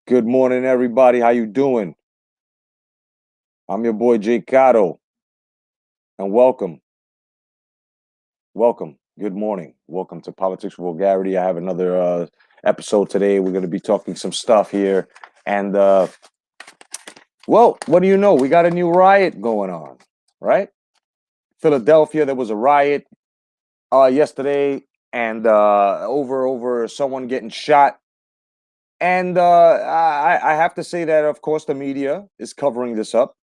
Good morning, everybody. How you doing? I'm your boy Jay Cotto, and welcome. Good morning. Welcome to Politics Vulgarity. I have another episode today. We're going to be talking some stuff here, and well, what do you know? We got a new riot going on, right? Philadelphia. There was a riot yesterday, and over someone getting shot. And I have to say that, of course, the media is covering this up.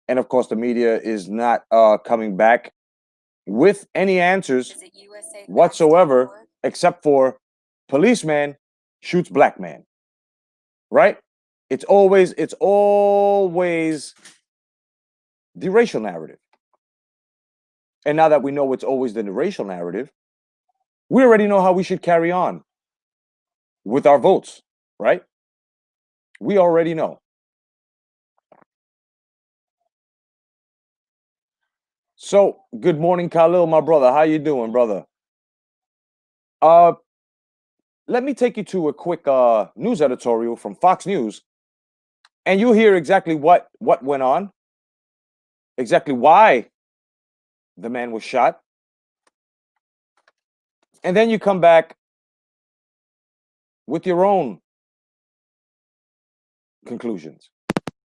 And of course, the media is not coming back with any answers whatsoever, except for policeman shoots black man. Right? It's always the racial narrative. And now that we know it's always the racial narrative, we already know how we should carry on with our votes, right? We already know. So, good morning, Khalil, my brother. How you doing, brother? Let me take you to a quick news editorial from Fox News, and you'll hear exactly what went on, exactly why the man was shot, and then you come back with your own conclusions.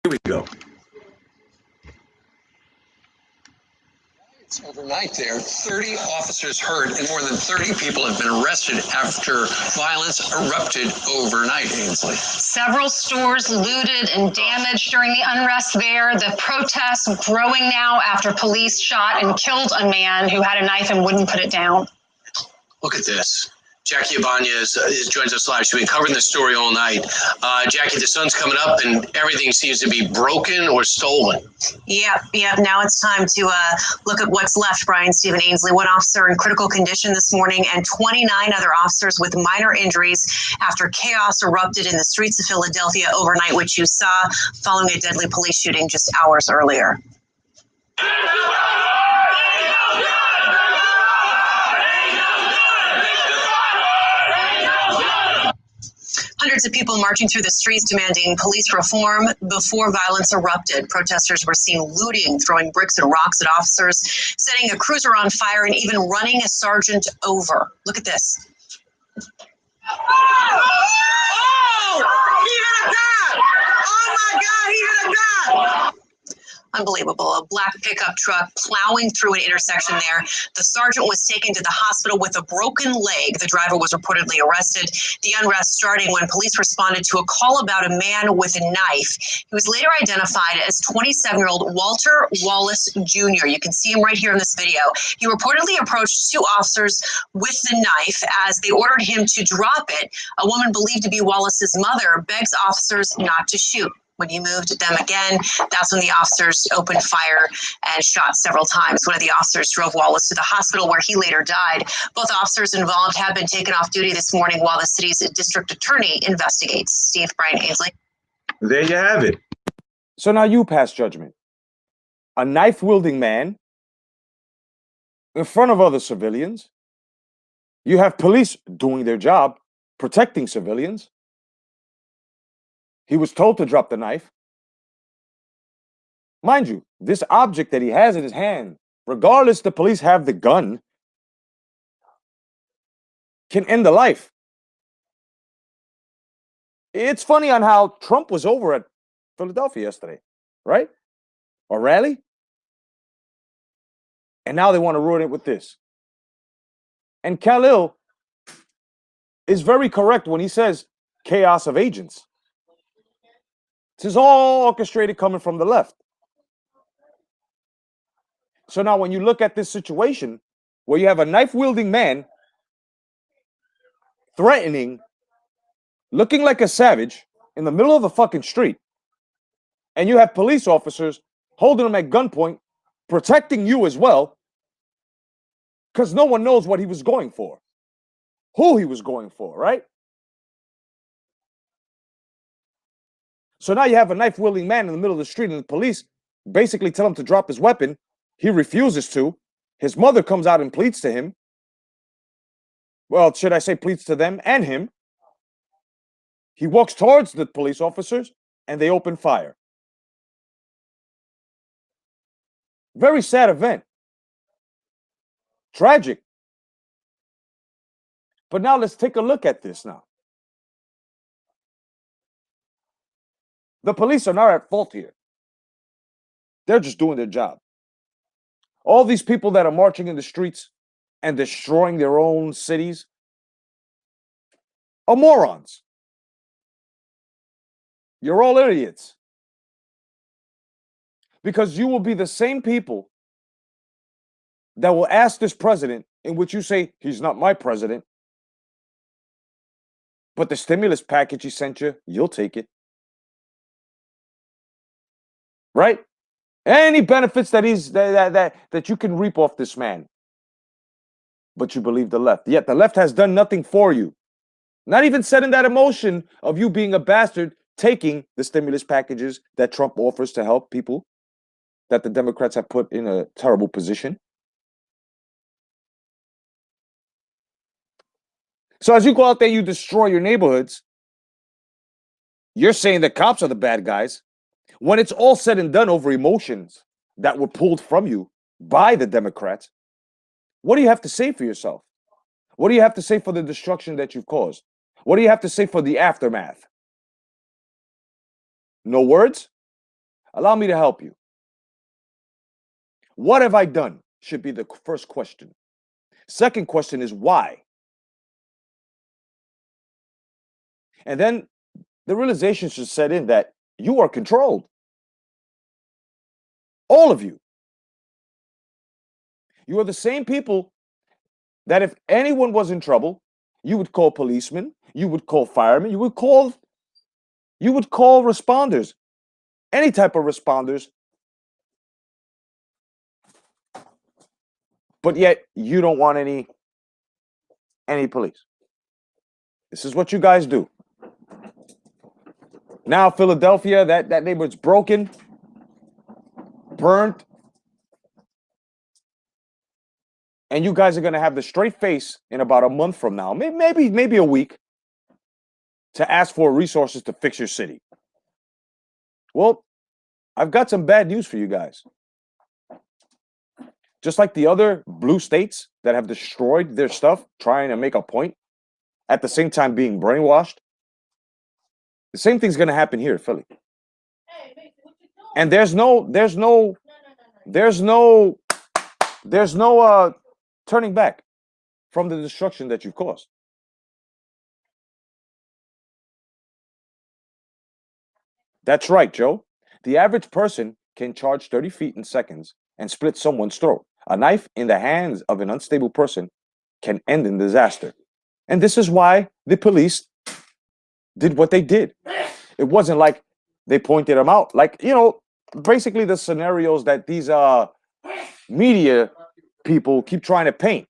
Here we go. It's overnight there. 30 officers hurt and more than 30 people have been arrested after violence erupted overnight, Ainsley. Several stores looted and damaged during the unrest there. The protests growing now after police shot and killed a man who had a knife and wouldn't put it down. Look at this. Jackie Ibanez joins us live. She's been covering this story all night. Jackie, the sun's coming up and everything seems to be broken or stolen. Yep. Now it's time to look at what's left, Brian Stephen Ainsley. One officer in critical condition this morning and 29 other officers with minor injuries after chaos erupted in the streets of Philadelphia overnight, which you saw following a deadly police shooting just hours earlier. Hundreds of people marching through the streets demanding police reform before violence erupted. Protesters were seen looting, throwing bricks and rocks at officers, setting a cruiser on fire, and even running a sergeant over. Look at this. Oh, he hit a guy! Oh my God, he hit a guy! Unbelievable. A black pickup truck plowing through an intersection there. The sergeant was taken to the hospital with a broken leg. The driver was reportedly arrested. The unrest starting when police responded to a call about a man with a knife. He was later identified as 27-year-old Walter Wallace Jr. You can see him right here in this video. He reportedly approached two officers with the knife as they ordered him to drop it. A woman believed to be Wallace's mother begs officers not to shoot. When he moved them again, that's when the officers opened fire and shot several times. One of the officers drove Wallace to the hospital where he later died. Both officers involved have been taken off duty this morning while the city's district attorney investigates. Steve, Brian Ainsley. There you have it. So now you pass judgment. A knife-wielding man in front of other civilians. You have police doing their job, protecting civilians. He was told to drop the knife. Mind you, this object that he has in his hand, regardless the police have the gun, can end the life. It's funny on how Trump was over at Philadelphia yesterday, right? A rally. And now they want to ruin it with this. And Khalil is very correct when he says chaos of agents. This is all orchestrated coming from the left. So now when you look at this situation where you have a knife-wielding man threatening, looking like a savage in the middle of the fucking street, and you have police officers holding him at gunpoint, protecting you as well, because no one knows what he was going for, who he was going for, right? So now you have a knife-wielding man in the middle of the street, and the police basically tell him to drop his weapon. He refuses to. His mother comes out and pleads to him. Well, should I say pleads to them and him? He walks towards the police officers and they open fire. Very sad event. Tragic. But now let's take a look at this now. The police are not at fault here. They're just doing their job. All these people that are marching in the streets and destroying their own cities are morons. You're all idiots. Because you will be the same people that will ask this president, in which you say, he's not my president, but the stimulus package he sent you, you'll take it. Right? Any benefits that that you can reap off this man. But you believe the left. Yet the left has done nothing for you. Not even setting that emotion of you being a bastard, taking the stimulus packages that Trump offers to help people that the Democrats have put in a terrible position. So as you go out there, you destroy your neighborhoods. You're saying the cops are the bad guys. When it's all said and done over emotions that were pulled from you by the Democrats, what do you have to say for yourself? What do you have to say for the destruction that you've caused? What do you have to say for the aftermath? No words? Allow me to help you. What have I done? Should be the first question. Second question is why? And then the realization should set in that you are controlled. All of you. You are the same people that if anyone was in trouble, you would call policemen, you would call firemen, you would call responders, any type of responders. But yet you don't want any police. This is what you guys do. Now Philadelphia, that neighborhood's broken, burnt. And you guys are going to have the straight face in about a month from now, maybe a week, to ask for resources to fix your city. Well, I've got some bad news for you guys. Just like the other blue states that have destroyed their stuff, trying to make a point, at the same time being brainwashed, the same thing's going to happen here in Philly. And there's no turning back from the destruction that you've caused. That's right, Joe. The average person can charge 30 feet in seconds and split someone's throat. A knife in the hands of an unstable person can end in disaster. And this is why the police did what they did. It wasn't like they pointed them out. Like, basically the scenarios that these media people keep trying to paint.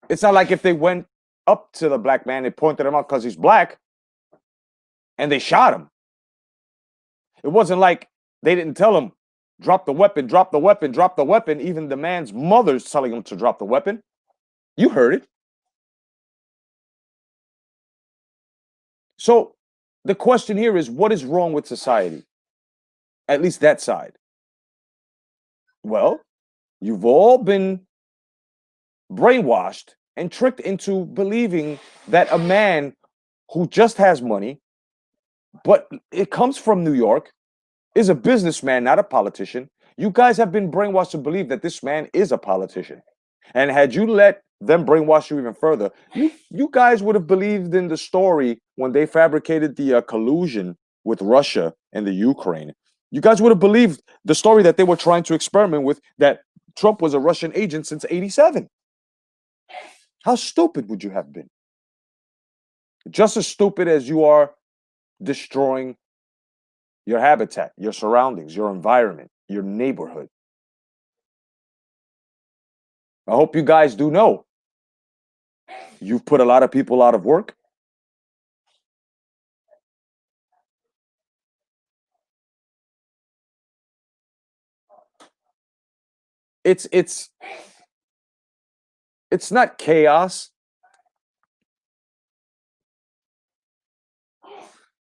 It's not like if they went up to the black man and pointed him out because he's black and they shot him. It wasn't like they didn't tell him, drop the weapon, drop the weapon, drop the weapon. Even the man's mother's telling him to drop the weapon. You heard it. So the question here is, what is wrong with society? At least that side. Well, you've all been brainwashed and tricked into believing that a man who just has money, but it comes from New York, is a businessman, not a politician. You guys have been brainwashed to believe that this man is a politician. And had you let them brainwash you even further, you guys would have believed in the story when they fabricated the collusion with Russia and the Ukraine. You guys would have believed the story that they were trying to experiment with, that Trump was a Russian agent since '87. How stupid would you have been? Just as stupid as you are destroying your habitat, your surroundings, your environment, your neighborhood. I hope you guys do know you've put a lot of people out of work. It's not chaos.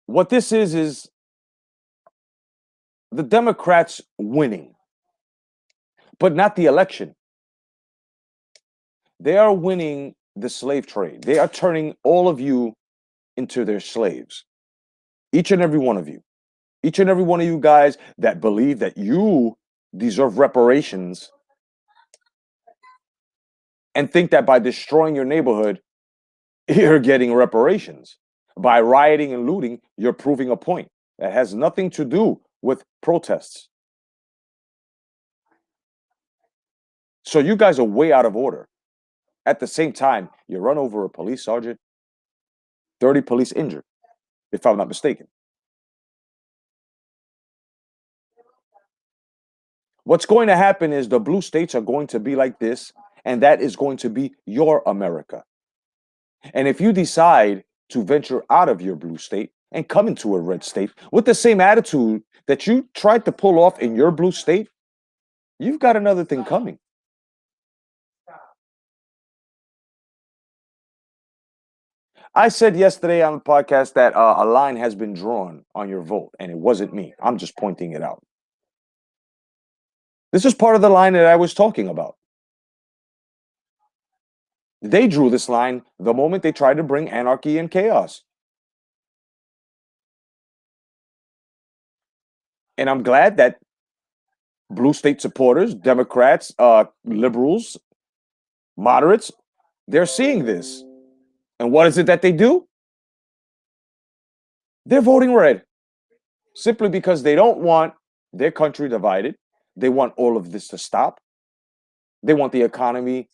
what this is the Democrats winning, but not the election. They are winning the slave trade. They are turning all of you into their slaves. Each and every one of you. Each and every one of you guys that believe that you deserve reparations and think that by destroying your neighborhood, you're getting reparations. By rioting and looting, you're proving a point. That has nothing to do with protests. So you guys are way out of order. At the same time, you run over a police sergeant, 30 police injured, if I'm not mistaken. What's going to happen is the blue states are going to be like this, and that is going to be your America. And if you decide to venture out of your blue state and come into a red state with the same attitude that you tried to pull off in your blue state, you've got another thing coming. I said yesterday on the podcast that a line has been drawn on your vote, and it wasn't me. I'm just pointing it out. This is part of the line that I was talking about. They drew this line the moment they tried to bring anarchy and chaos. And I'm glad that blue state supporters, Democrats, liberals, moderates, they're seeing this. And what is it that they do? They're voting red. Simply because they don't want their country divided. They want all of this to stop. They want the economy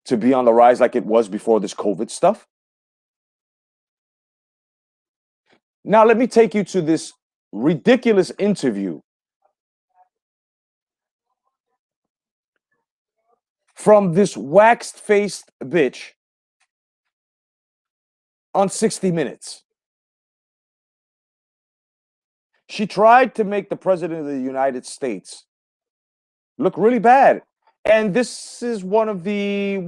to be on the rise like it was before this COVID stuff. Now, let me take you to this ridiculous interview from this waxed-faced bitch on 60 Minutes. She tried to make the president of the United States look really bad. And this is one of the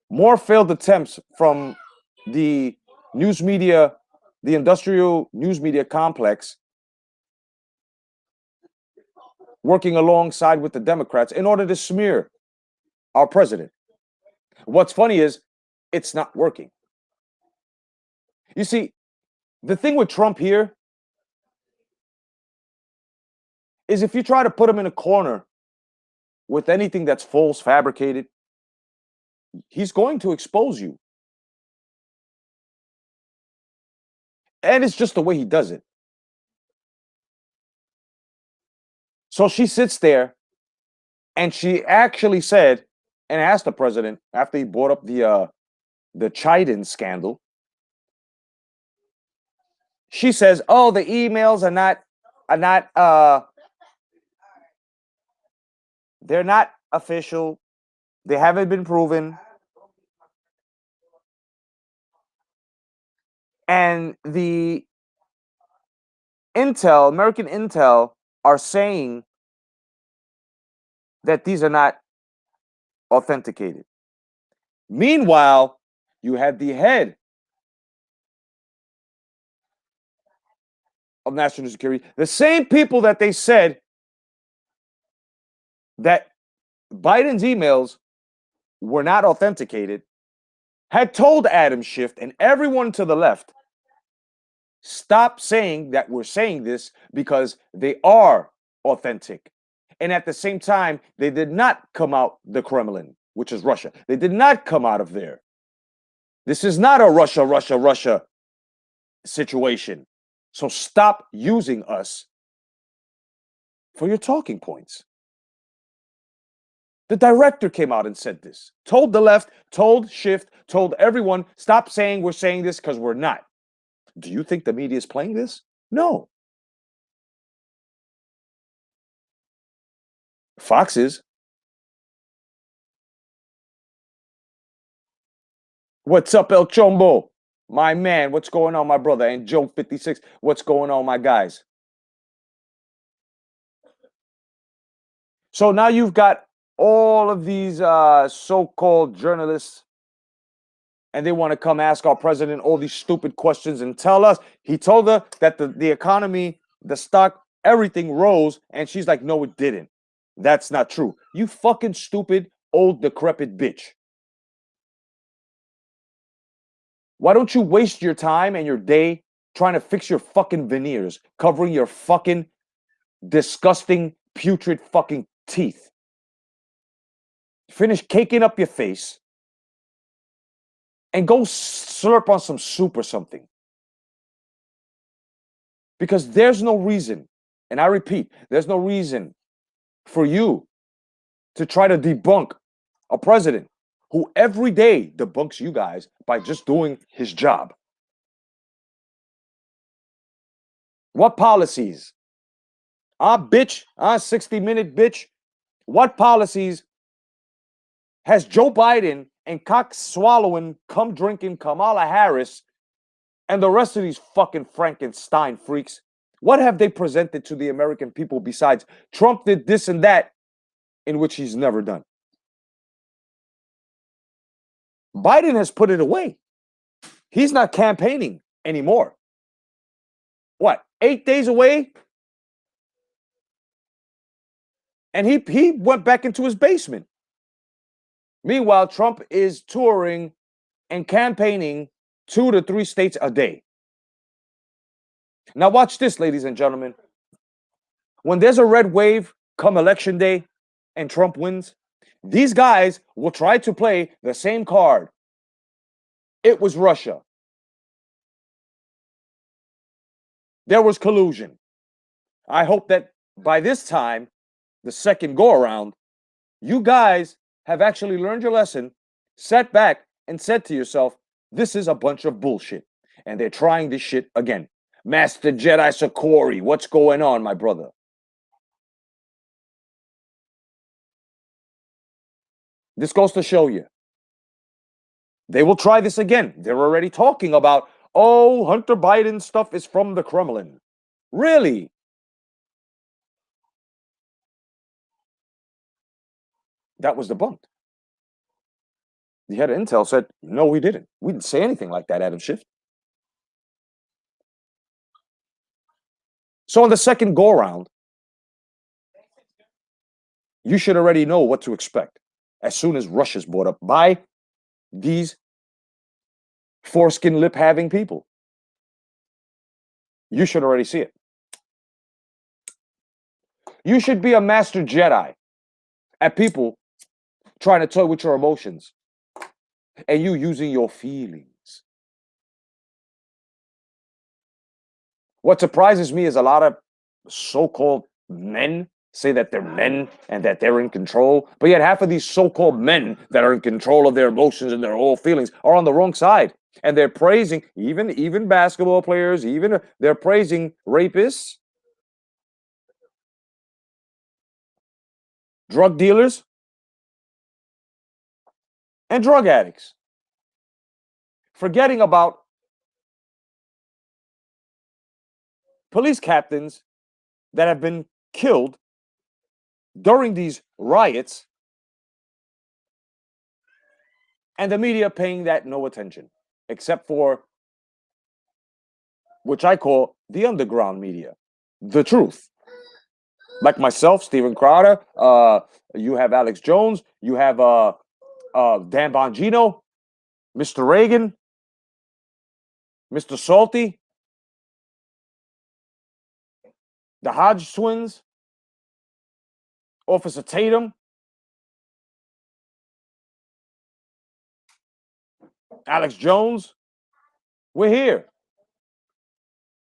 more failed attempts from the news media, the industrial news media complex, working alongside with the Democrats in order to smear our president. What's funny is it's not working. You see, the thing with Trump here is if you try to put him in a corner with anything that's false, fabricated, he's going to expose you. And it's just the way he does it. So she sits there and she actually said and asked the president after he brought up the Chiden scandal. She says, "Oh, the emails are not they're not official. They haven't been proven. And the intel, American intel, are saying that these are not authenticated." Meanwhile, you had the head of national security, the same people that they said that Biden's emails were not authenticated, had told Adam Schiff and everyone to the left, stop saying that we're saying this because they are authentic. And at the same time, they did not come out the Kremlin, which is Russia. They did not come out of there. This is not a Russia situation. So stop using us for your talking points. The director came out and said this, told the left, told Schiff, told everyone, stop saying we're saying this because we're not. Do you think the media is playing this? No. Fox is. What's up, El Chombo? My man, what's going on, my brother? And Joe 56, what's going on, my guys? So now you've got all of these so-called journalists And they want to come ask our president all these stupid questions and tell us. He told her that the economy, the stock, everything rose. And she's like, no, it didn't. That's not true. You fucking stupid, old, decrepit bitch. Why don't you waste your time and your day trying to fix your fucking veneers, covering your fucking disgusting, putrid fucking teeth? Finish caking up your face and go slurp on some soup or something. Because there's no reason, and I repeat, there's no reason for you to try to debunk a president who every day debunks you guys by just doing his job. What policies? Bitch, 60-minute bitch. What policies has Joe Biden and cock-swallowing, cum-drinking Kamala Harris and the rest of these fucking Frankenstein freaks, what have they presented to the American people besides Trump did this and that, in which he's never done? Biden has put it away. He's not campaigning anymore. What, 8 days away? And he went back into his basement. Meanwhile, Trump is touring and campaigning 2 to 3 states a day. Now watch this, ladies and gentlemen. When there's a red wave come election day and Trump wins, these guys will try to play the same card. It was Russia. There was collusion. I hope that by this time, the second go around, you guys have actually learned your lesson, sat back and said to yourself, this is a bunch of bullshit. And they're trying this shit again. Master Jedi Sakori, what's going on, my brother? This goes to show you. They will try this again. They're already talking about, oh, Hunter Biden stuff is from the Kremlin. Really? That was debunked. The head of Intel said, no, we didn't. We didn't say anything like that, Adam Schiff. So on the second go-around, you should already know what to expect as soon as Russia's brought up by these foreskin lip-having people. You should already see it. You should be a master Jedi at people trying to toy with your emotions and you using your feelings. What surprises me is a lot of so-called men say that they're men and that they're in control, but yet half of these so-called men that are in control of their emotions and their whole feelings are on the wrong side. And they're praising even basketball players, they're praising rapists, drug dealers, and drug addicts. Forgetting about police captains that have been killed during these riots and the media paying that no attention, except for, which I call the underground media, the truth. Like myself, Steven Crowder, you have Alex Jones, you have Dan Bongino, Mr. Reagan, Mr. Salty, the Hodge twins, Officer Tatum, Alex Jones. We're here.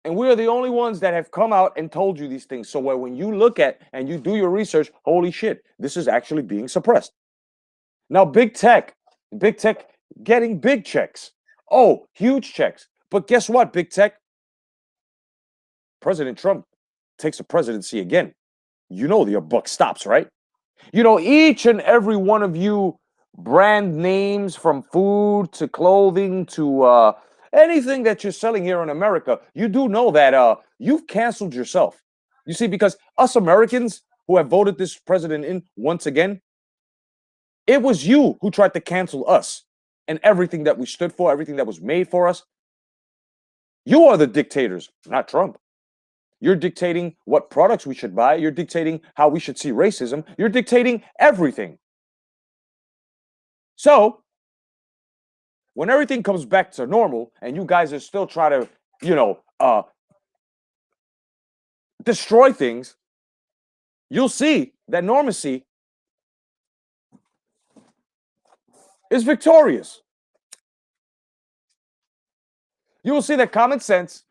And we're the only ones that have come out and told you these things. So when you look at and you do your research, holy shit, this is actually being suppressed. Now, big tech getting big checks. Oh, huge checks. But guess what, big tech? President Trump takes the presidency again. You know your buck stops, right? You know, each and every one of you brand names, from food to clothing to anything that you're selling here in America, you do know that you've canceled yourself. You see, because us Americans who have voted this president in once again, it was you who tried to cancel us. and everything that we stood for, everything that was made for us. You are the dictators, not Trump. You're dictating what products we should buy. You're dictating how we should see racism. You're dictating everything. So, when everything comes back to normal and you guys are still trying to, destroy things, you'll see that normacy is victorious. You will see that common sense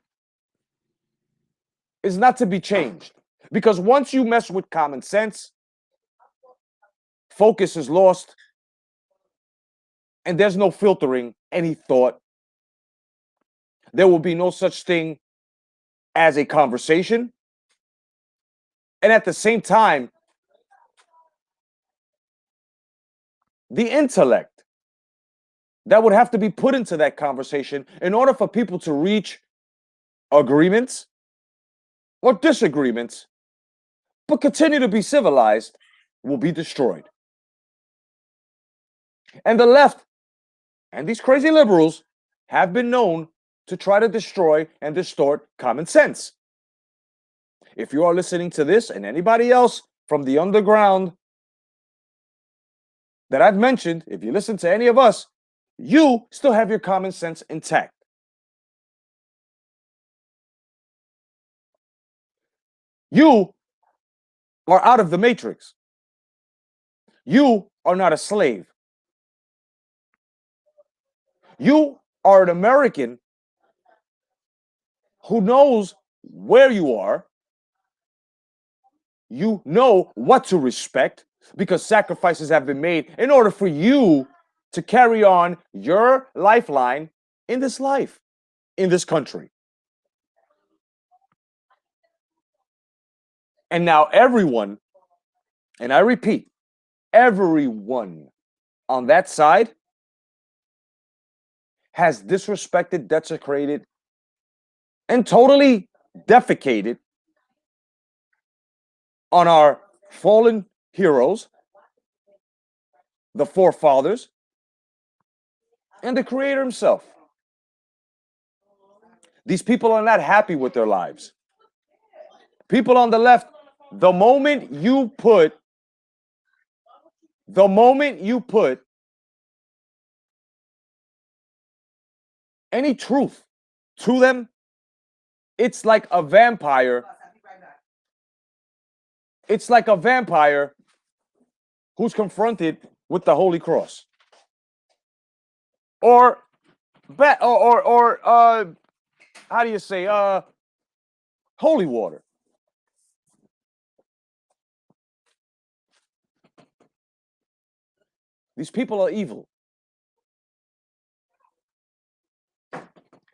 is not to be changed. Because once you mess with common sense, focus is lost, and there's no filtering any thought. There will be no such thing as a conversation. And at the same time, the intellect that would have to be put into that conversation in order for people to reach agreements or disagreements, but continue to be civilized, will be destroyed. And the left and these crazy liberals have been known to try to destroy and distort common sense. If you are listening to this and anybody else from the underground that I've mentioned, if you listen to any of us, you still have your common sense intact. You are out of the matrix. You are not a slave. You are an American who knows where you are. You know what to respect because sacrifices have been made in order for you to carry on your lifeline in this life, in this country. And now everyone, and I repeat, everyone on that side has disrespected, desecrated, and totally defecated on our fallen heroes, the forefathers, and the Creator himself. These people are not happy with their lives. People on the left, the moment you put any truth to them, it's like a vampire. It's like a vampire who's confronted with the Holy Cross. Or how do you say, holy water. These people are evil.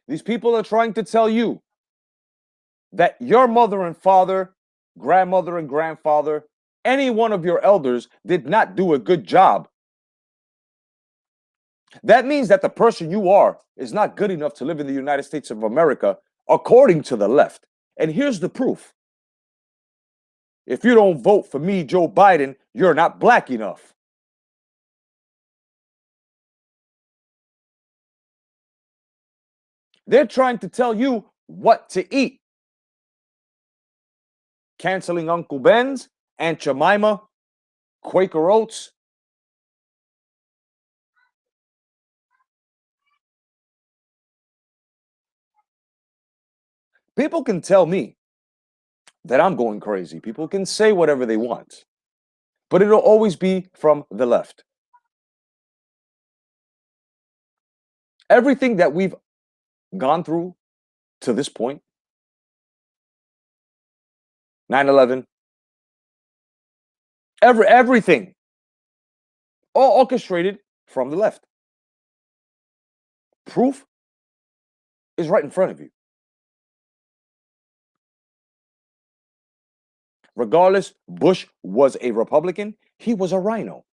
These people are trying to tell you that your mother and father, grandmother and grandfather, any one of your elders did not do a good job. That means that the person you are is not good enough to live in the United States of America, according to the left. And here's the proof. If you don't vote for me, Joe Biden, you're not black enough. They're trying to tell you what to eat. Canceling Uncle Ben's, Aunt Jemima, Quaker Oats. People can tell me that I'm going crazy. People can say whatever they want. But it'll always be from the left. Everything that we've gone through to this point, 9/11, everything, all orchestrated from the left. Proof is right in front of you. Regardless, Bush was a Republican, he was a rhino.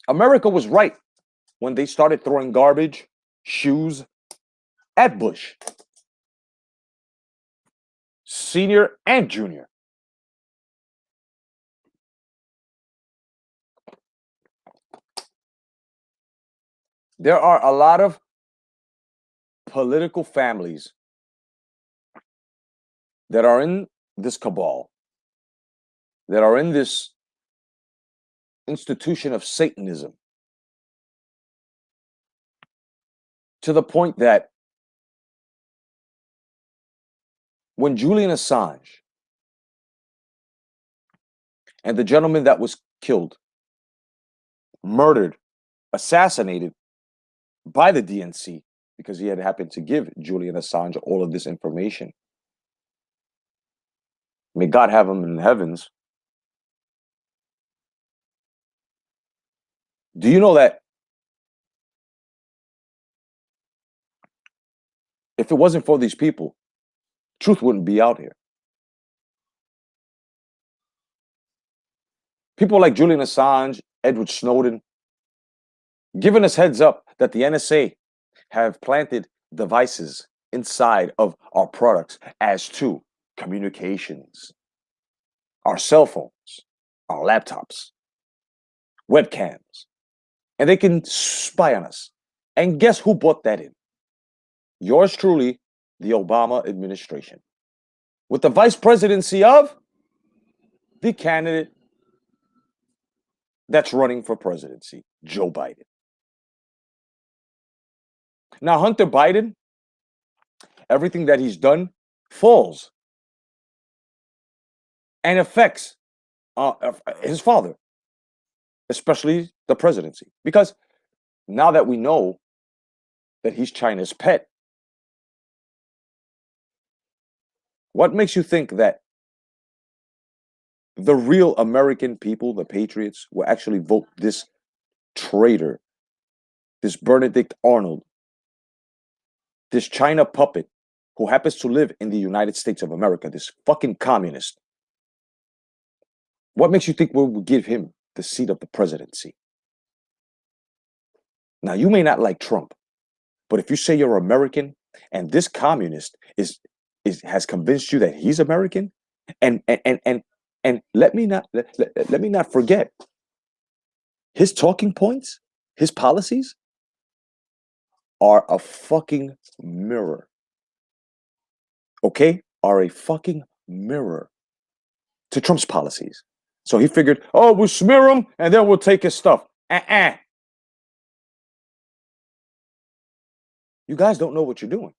America was right when they started throwing garbage, shoes at Bush. Senior and junior. There are a lot of political families that are in this cabal, that are in this institution of Satanism, to the point that when Julian Assange and the gentleman that was killed, murdered, assassinated by the DNC because he had happened to give Julian Assange all of this information. May God have him in the heavens. Do you know that if it wasn't for these people, truth wouldn't be out here? People like Julian Assange, Edward Snowden, giving us heads up that the NSA have planted devices inside of our products as to communications, our cell phones, our laptops, webcams, and they can spy on us. And guess who brought that in? Yours truly, the Obama administration, with the vice presidency of the candidate that's running for presidency, Joe Biden. Now, Hunter Biden, everything that he's done falls and affects his father, especially the presidency. Because now that we know that he's China's pet, what makes you think that the real American people, the patriots, will actually vote this traitor, this Benedict Arnold, this China puppet who happens to live in the United States of America, this fucking communist? What makes you think we will give him the seat of the presidency? Now, you may not like Trump, but if you say you're American and this communist has convinced you that he's American, and let me not forget his talking points, his policies are a fucking mirror. Okay? Are a fucking mirror to Trump's policies. So he figured, oh, we'll smear him and then we'll take his stuff. You guys don't know what you're doing.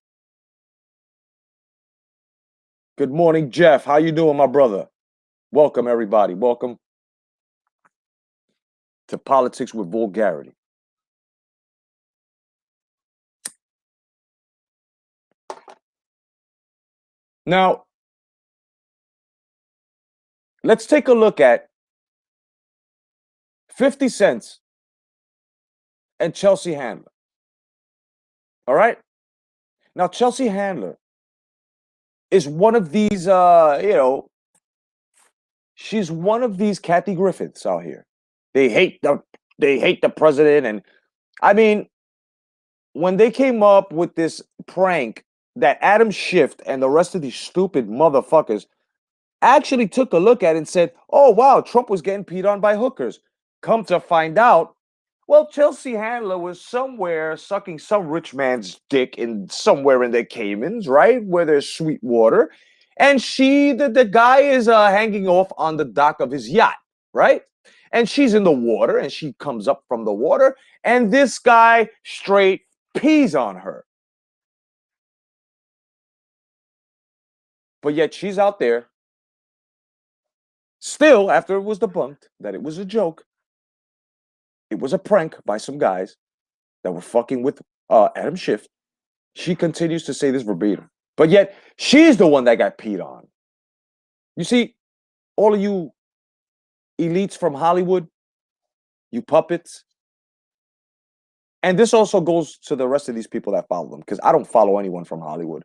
Good morning, Jeff. How you doing, my brother? Welcome, everybody. Welcome to Politics with Vulgarity. Now, let's take a look at 50 Cent and Chelsea Handler. All right? Now, Chelsea Handler is one of these, she's one of these Kathy Griffiths out here. They hate the president. And I mean, when they came up with this prank that Adam Schiff and the rest of these stupid motherfuckers actually took a look at it and said, oh, wow, Trump was getting peed on by hookers. Come to find out, well, Chelsea Handler was somewhere sucking some rich man's dick somewhere in the Caymans, right? Where there's sweet water. And the guy is hanging off on the dock of his yacht, right? And she's in the water and she comes up from the water and this guy straight pees on her. But yet she's out there still, after it was debunked that it was a joke, it was a prank by some guys that were fucking with Adam Schiff. She continues to say this verbatim. But yet, she's the one that got peed on. You see, all of you elites from Hollywood, you puppets, and this also goes to the rest of these people that follow them, because I don't follow anyone from Hollywood.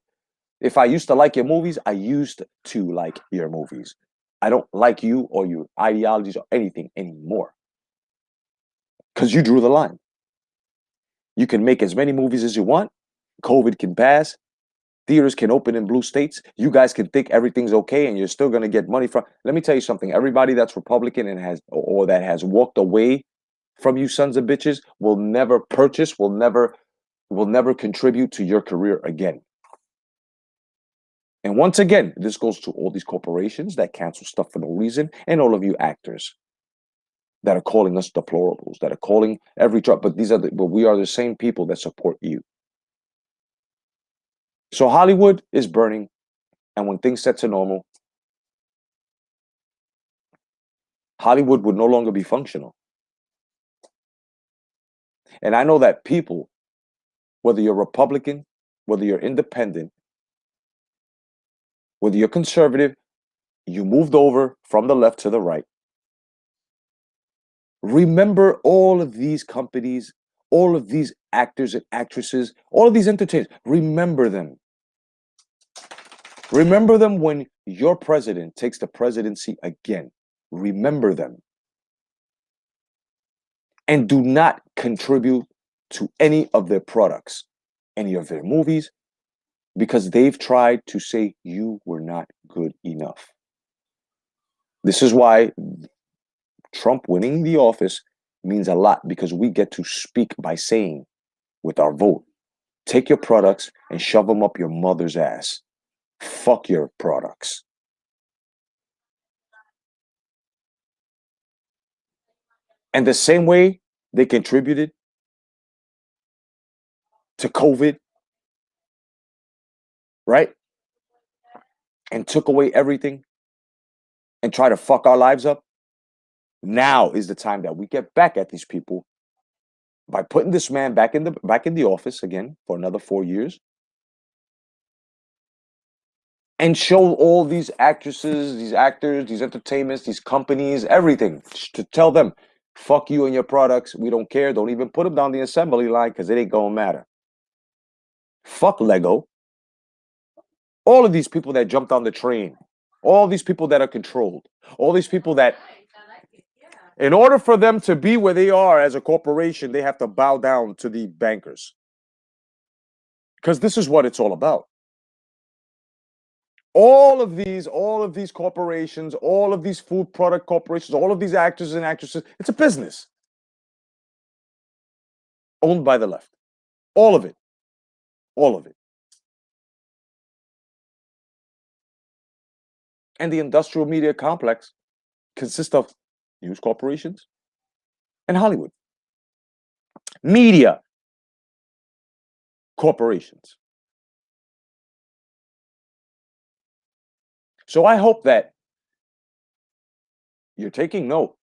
If I used to like your movies, I used to like your movies. I don't like you or your ideologies or anything anymore. Because you drew the line. You can make as many movies as you want. COVID can pass. Theaters can open in blue states. You guys can think everything's okay and you're still going to get money from. Let me tell you something. Everybody that's Republican and that has walked away from you sons of bitches will never purchase, will never contribute to your career again. And once again, this goes to all these corporations that cancel stuff for no reason, and all of you actors that are calling us deplorables, that are calling every drop. But we are the same people that support you. So Hollywood is burning, and when things set to normal, Hollywood would no longer be functional. And I know that people, whether you're Republican, whether you're independent, whether you're conservative, you moved over from the left to the right. Remember all of these companies, all of these actors and actresses, all of these entertainers. Remember them. Remember them when your president takes the presidency again. Remember them. And do not contribute to any of their products, any of their movies, because they've tried to say you were not good enough. This is why Trump winning the office means a lot, because we get to speak by saying with our vote, take your products and shove them up your mother's ass. Fuck your products. And the same way they contributed to COVID, right? And took away everything and try to fuck our lives up. Now is the time that we get back at these people by putting this man back in the office again for another 4 years. And show all these actresses, these actors, these entertainments, these companies, everything, to tell them, fuck you and your products. We don't care. Don't even put them down the assembly line, because it ain't gonna matter. Fuck Lego. All of these people that jumped on the train, all these people that are controlled, all these people that, in order for them to be where they are as a corporation, they have to bow down to the bankers. Because this is what it's all about. All of these corporations, all of these food product corporations, all of these actors and actresses, it's a business owned by the left. All of it. All of it. And the industrial media complex consists of news corporations and Hollywood. Media corporations. So I hope that you're taking note.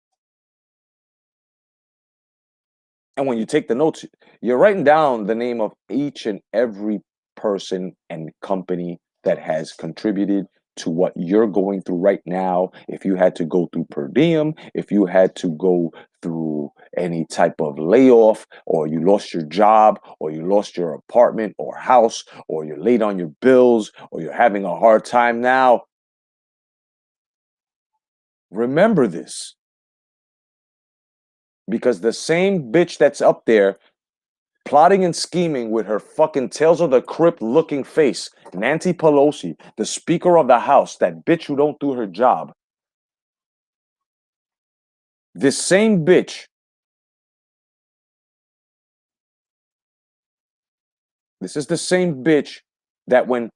And when you take the notes, you're writing down the name of each and every person and company that has contributed to what you're going through right now. If you had to go through per diem, if you had to go through any type of layoff, or you lost your job, or you lost your apartment or house, or you're late on your bills, or you're having a hard time now, remember this. Because the same bitch that's up there plotting and scheming with her fucking Tales of the Crypt looking face, Nancy Pelosi, the Speaker of the House, that bitch who don't do her job. This same bitch, this is the same bitch that when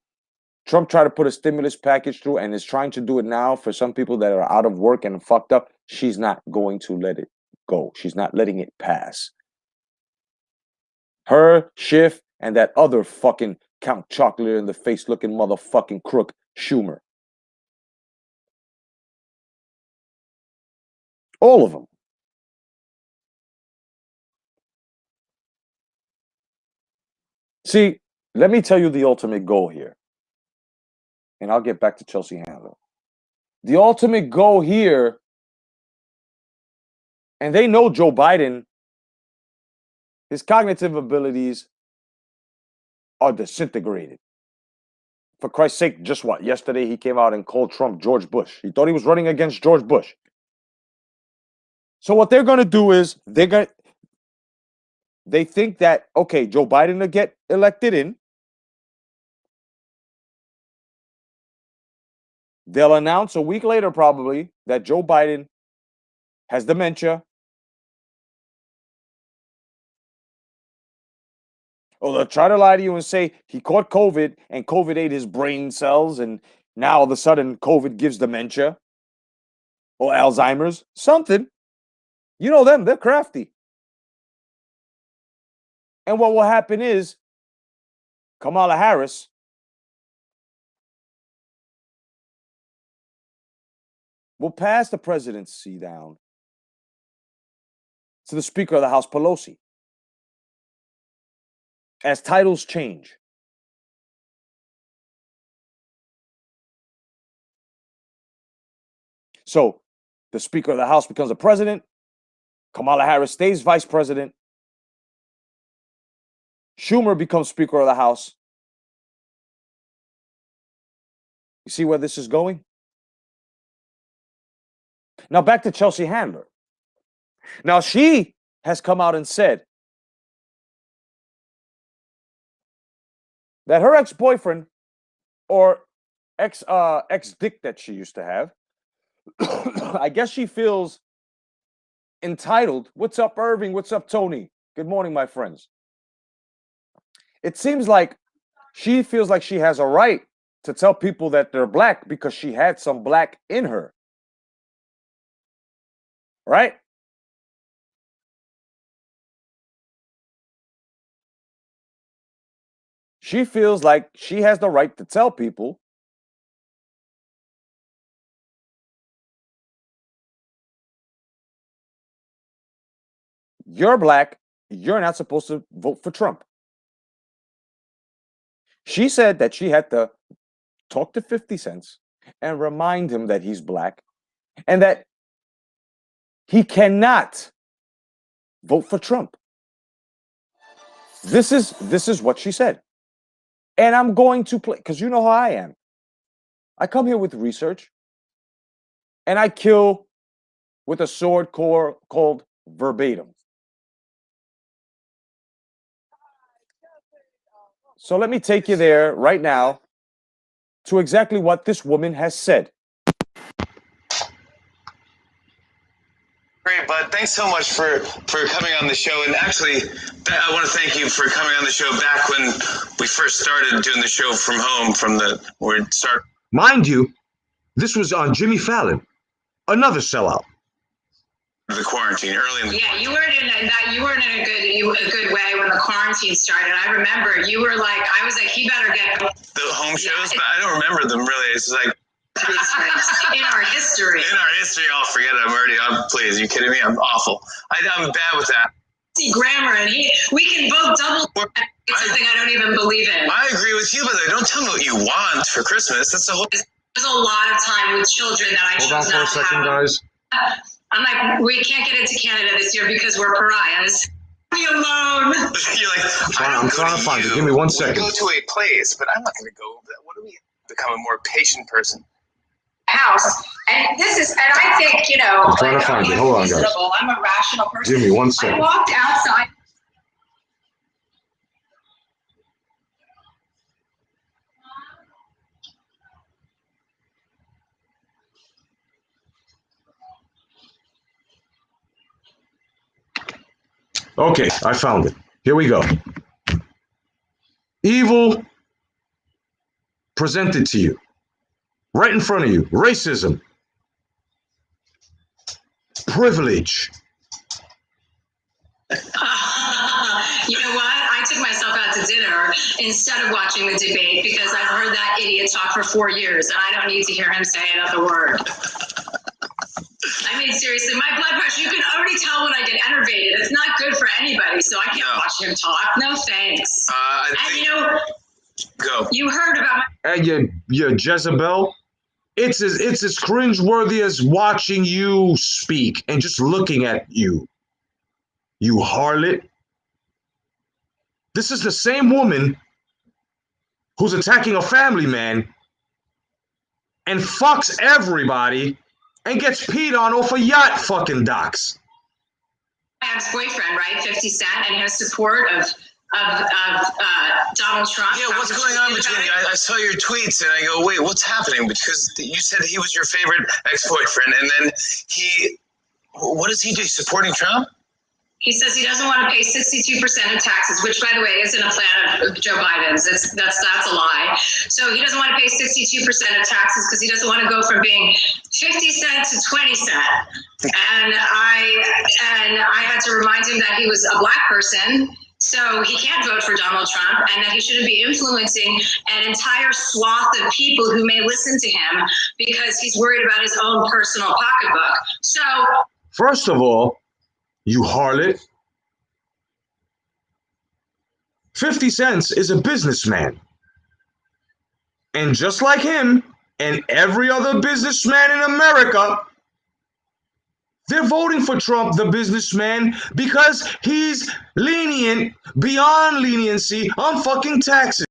Trump tried to put a stimulus package through and is trying to do it now for some people that are out of work and fucked up, she's not going to let it go. She's not letting it pass. Her, Schiff, and that other fucking Count Chocolate in the face looking motherfucking crook, Schumer. All of them. See, let me tell you the ultimate goal here. And I'll get back to Chelsea Handler. The ultimate goal here, and they know Joe Biden, his cognitive abilities are disintegrated. For Christ's sake, just what? Yesterday he came out and called Trump George Bush. He thought he was running against George Bush. So what they're going to do is they think that, okay, Joe Biden will get elected in. They'll announce a week later probably that Joe Biden has dementia Or they'll try to lie to you and say he caught COVID and COVID ate his brain cells and now all of a sudden COVID gives dementia or Alzheimer's. Something. You know them, they're crafty. And what will happen is Kamala Harris will pass the presidency down to the Speaker of the House, Pelosi, as titles change. So the Speaker of the House becomes a president. Kamala Harris stays vice president. Schumer becomes Speaker of the House. You see where this is going? Now back to Chelsea Handler. Now she has come out and said that her ex-boyfriend or ex-dick that she used to have, I guess she feels entitled. What's up, Irving? What's up, Tony? Good morning, my friends. It seems like she feels like she has a right to tell people that they're black because she had some black in her. Right? She feels like she has the right to tell people you're black, you're not supposed to vote for Trump. She said that she had to talk to 50 Cent and remind him that he's black and that he cannot vote for Trump. This is what she said. And I'm going to play, because you know how I am. I come here with research and I kill with a sword called verbatim. So let me take you there right now to exactly what this woman has said. Great, bud. Thanks so much for coming on the show. And actually, I want to thank you for coming on the show back when we first started doing the show from home, Mind you, this was on Jimmy Fallon, another sellout. The quarantine early in the Yeah, you weren't in a good way when the quarantine started. I remember you were like, I was like, he better get the home shows, but I don't remember them really. It's like in our history. in our history. I'll forget it. Please, are you kidding me? I'm awful. I'm bad with that. See grammar, and we can both double. It's something I don't even believe in. I agree with you, but don't tell me what you want for Christmas. That's the whole. There's a lot of time with children that I chose not to have. Guys. I'm like, we can't get into Canada this year because we're pariahs. Be alone. You're like, I'm trying to find it. Give me 1 second. We go to a place, but I'm not going to go. What do we become a more patient person? House, and I think, I'm trying to find it. Hold on, guys. I'm a rational person. Give me 1 I second. walked outside. Okay, I found it. Here we go. Evil presented to you. Right in front of you. Racism. Privilege. You know what? I took myself out to dinner instead of watching the debate because I've heard that idiot talk for 4 years and I don't need to hear him say another word. I mean, seriously, my blood pressure, you can already tell when I get enervated. It's not good for anybody, so I can't watch him talk. No thanks. Go. You heard about my... And your Jezebel, it's as cringeworthy as watching you speak and just looking at you. You harlot. This is the same woman who's attacking a family man and fucks everybody and gets peed on off a yacht fucking docks. My ex-boyfriend, right, 50 Cent, and his support of Donald Trump. Yeah, what's going on between you? I saw your tweets and I go, wait, what's happening? Because you said he was your favorite ex-boyfriend, and then what does he do? Supporting Trump? He says he doesn't want to pay 62% of taxes, which, by the way, isn't a plan of Joe Biden's. That's a lie. So he doesn't want to pay 62% of taxes because he doesn't want to go from being 50 cent to 20 cent. And I had to remind him that he was a black person, so he can't vote for Donald Trump, and that he shouldn't be influencing an entire swath of people who may listen to him because he's worried about his own personal pocketbook. So, first of all, you harlot, 50 Cent is a businessman. And just like him and every other businessman in America, they're voting for Trump, the businessman, because he's lenient, beyond leniency, on fucking taxes.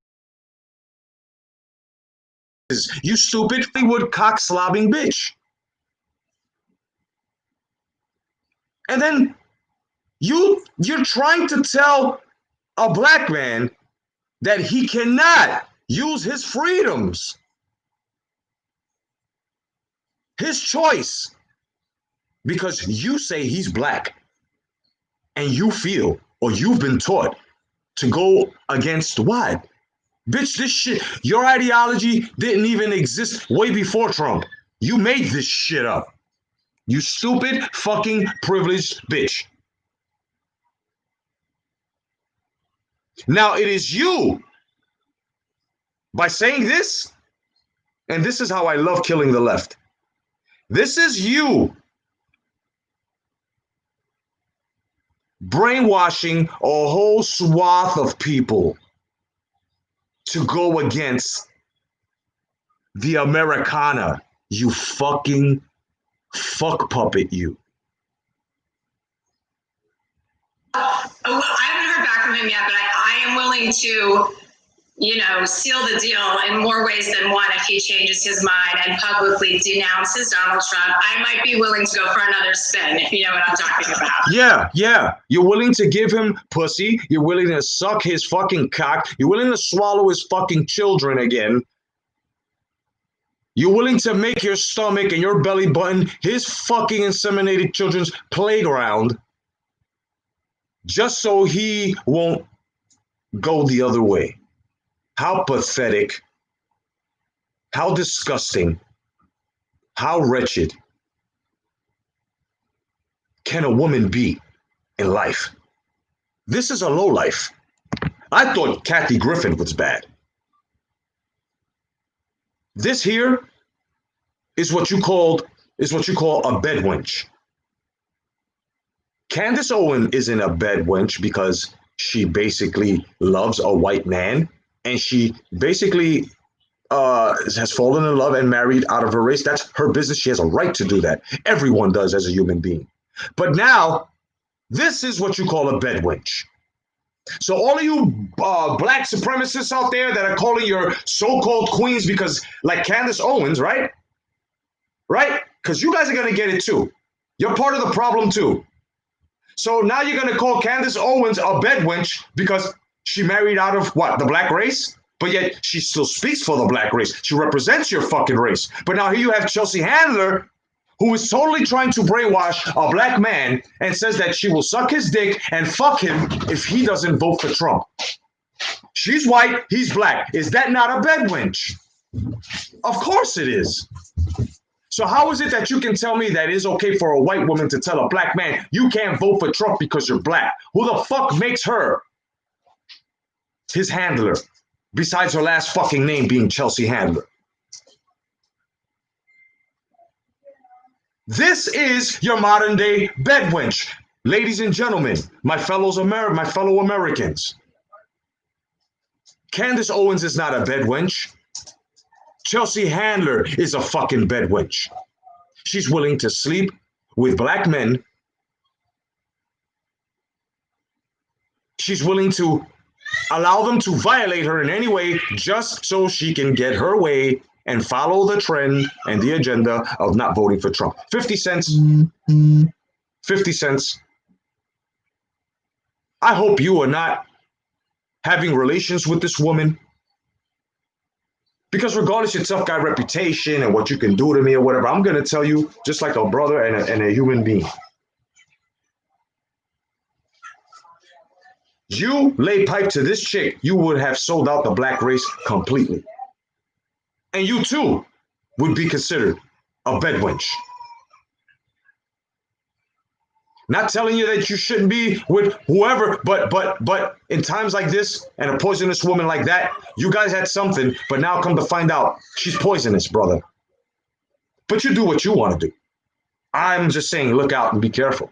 You stupid Hollywood cock-slobbing bitch. And then you're trying to tell a black man that he cannot use his freedoms, his choice, because you say he's black and you feel, or you've been taught, to go against what? Bitch, this shit, your ideology didn't even exist way before Trump. You made this shit up. You stupid fucking privileged bitch. Now it is you, by saying this, and this is how I love killing the left. This is you brainwashing a whole swath of people to go against the Americana, you fucking fuck puppet, you. Well, I haven't heard back from him yet, but I am willing to, seal the deal in more ways than one if he changes his mind and publicly denounces Donald Trump. I might be willing to go for another spin, if you know what I'm talking about. Yeah. You're willing to give him pussy. You're willing to suck his fucking cock. You're willing to swallow his fucking children again. You're willing to make your stomach and your belly button his fucking inseminated children's playground just so he won't go the other way. How pathetic, how disgusting, how wretched can a woman be in life? This is a low life. I thought Kathy Griffin was bad. This here is what you call a bedwench. Candace Owen isn't a bedwench because she basically loves a white man and she basically has fallen in love and married out of her race. That's her business. She has a right to do that. Everyone does as a human being. But now, this is what you call a bedwench. So all of you black supremacists out there that are calling your so-called queens because, like Candace Owens, right? Right? Because you guys are going to get it too. You're part of the problem too. So now you're going to call Candace Owens a bedwench because she married out of what? The black race? But yet she still speaks for the black race. She represents your fucking race. But now here you have Chelsea Handler, who is totally trying to brainwash a black man and says that she will suck his dick and fuck him if he doesn't vote for Trump. She's white, he's black. Is that not a bedwench? Of course it is. So how is it that you can tell me that it is okay for a white woman to tell a black man you can't vote for Trump because you're black? Who the fuck makes her his handler, besides her last fucking name being Chelsea Handler? This is your modern day bedwench. Ladies and gentlemen, my fellow Americans. Candace Owens is not a bedwench. Chelsea Handler is a fucking bedwench. She's willing to sleep with black men. She's willing to allow them to violate her in any way just so she can get her way and follow the trend and the agenda of not voting for Trump. 50 cents. 50 cents. I hope you are not having relations with this woman. Because regardless of your tough guy reputation and what you can do to me or whatever, I'm going to tell you just like a brother and a human being. You lay pipe to this chick, you would have sold out the black race completely. And you too would be considered a bedwench. Not telling you that you shouldn't be with whoever, but in times like this and a poisonous woman like that, you guys had something, but now come to find out she's poisonous, brother. But you do what you want to do. I'm just saying, look out and be careful.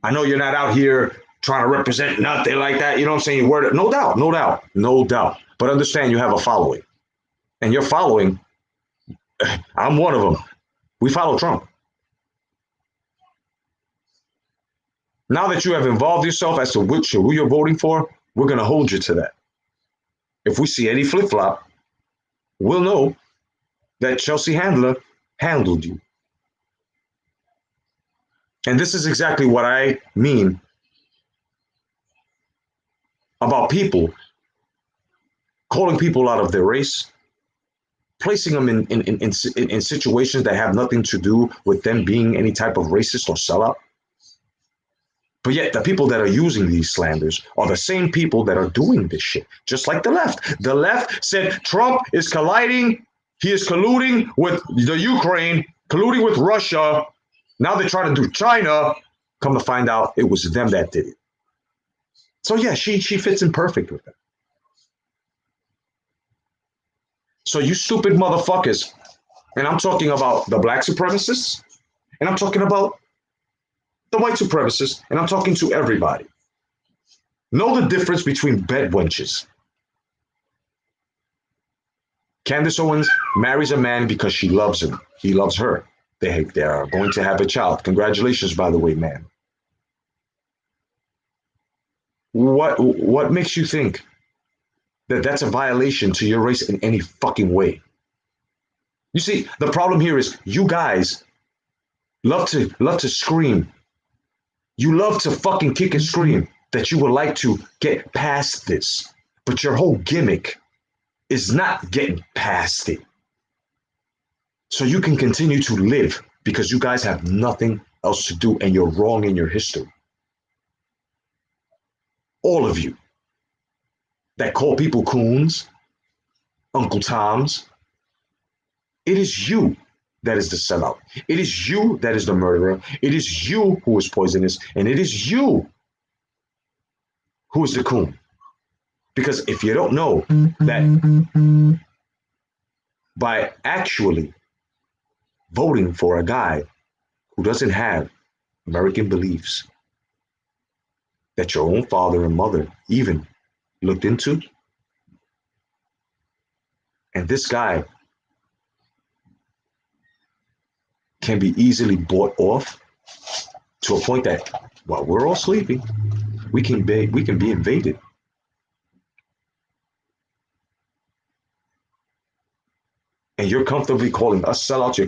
I know you're not out here trying to represent nothing like that. You know what I'm saying? Word, no doubt, no doubt, no doubt. But understand you have a following. And your following, I'm one of them. We follow Trump. Now that you have involved yourself as to who you're voting for, we're going to hold you to that. If we see any flip-flop, we'll know that Chelsea Handler handled you. And this is exactly what I mean about people calling people out of their race, placing them in situations that have nothing to do with them being any type of racist or sellout. But yet the people that are using these slanders are the same people that are doing this shit, just like the left. The left said Trump is colliding, he is colluding with the Ukraine, colluding with Russia. Now they're trying to do China. Come to find out it was them that did it. So yeah, she fits in perfect with that. So you stupid motherfuckers, and I'm talking about the black supremacists, and I'm talking about the white supremacists, and I'm talking to everybody. Know the difference between bed wenches. Candace Owens marries a man because she loves him. He loves her. They are going to have a child. Congratulations, by the way, man. What makes you think that that's a violation to your race in any fucking way? You see, the problem here is you guys love to scream. You love to fucking kick and scream that you would like to get past this, but your whole gimmick is not getting past it. So you can continue to live because you guys have nothing else to do and you're wrong in your history. All of you that call people coons, Uncle Toms, it is you that is the sellout. It is you that is the murderer. It is you who is poisonous, and it is you who is the coon. Because if you don't know that by actually voting for a guy who doesn't have American beliefs that your own father and mother even looked into, and this guy can be easily bought off to a point that while we're all sleeping, we can be invaded. And you're comfortably calling us sellouts.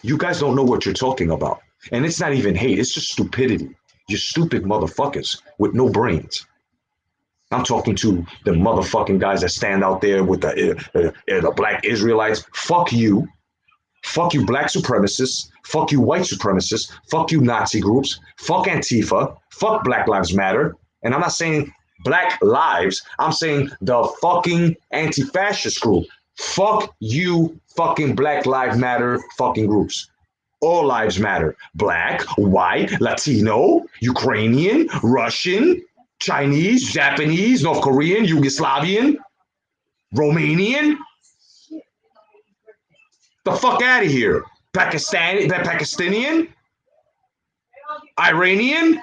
You guys don't know what you're talking about. And it's not even hate. It's just stupidity. You're stupid motherfuckers with no brains. I'm talking to the motherfucking guys that stand out there with the black Israelites. Fuck you. Fuck you black supremacists. Fuck you white supremacists. Fuck you Nazi groups. Fuck Antifa. Fuck Black Lives Matter. And I'm not saying black lives. I'm saying the fucking anti-fascist group. Fuck you fucking Black Lives Matter fucking groups. All lives matter. Black, white, Latino, Ukrainian, Russian, Chinese, Japanese, North Korean, Yugoslavian, Romanian. The fuck out of here. Pakistanian, Iranian,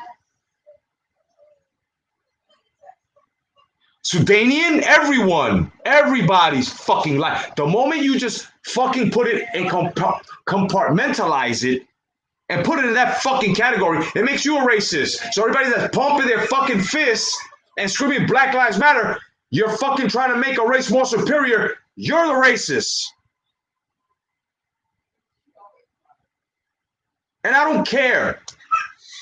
Sudanian, everybody's fucking life. The moment you just fucking put it and compartmentalize it and put it in that fucking category, it makes you a racist. So everybody that's pumping their fucking fists and screaming Black Lives Matter, you're fucking trying to make a race more superior. You're the racist. And I don't care.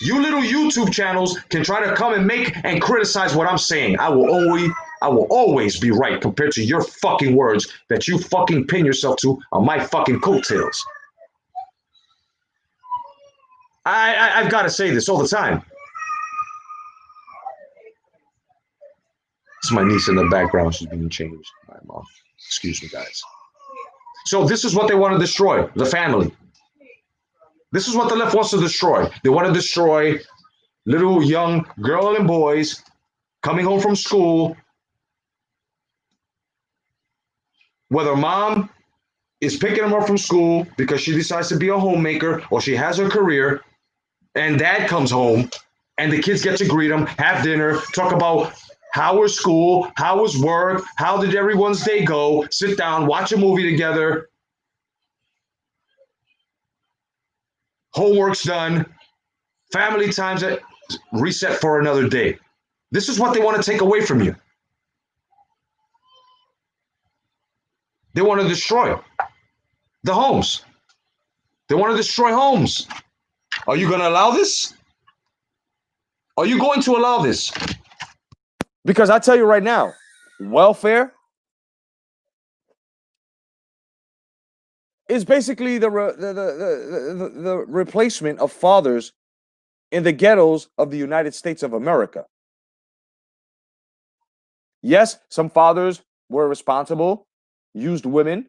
You little YouTube channels can try to come and make and criticize what I'm saying. I will always be right compared to your fucking words that you fucking pin yourself to on my fucking coattails. I've got to say this all the time. It's my niece in the background. She's being changed. My mom. Excuse me, guys. So this is what they want to destroy, the family. This is what the left wants to destroy. They want to destroy little young girl and boys coming home from school, whether mom is picking them up from school because she decides to be a homemaker or she has her career, and dad comes home and the kids get to greet him, have dinner, talk about how was school, how was work, how did everyone's day go, sit down, watch a movie together, homework's done, family time's at reset for another day. This is what they want to take away from you. They want to destroy the homes. They want to destroy homes. Are you going to allow this? Are you going to allow this? Because I tell you right now, welfare is basically the replacement of fathers in the ghettos of the United States of America. Yes, some fathers were responsible, used women,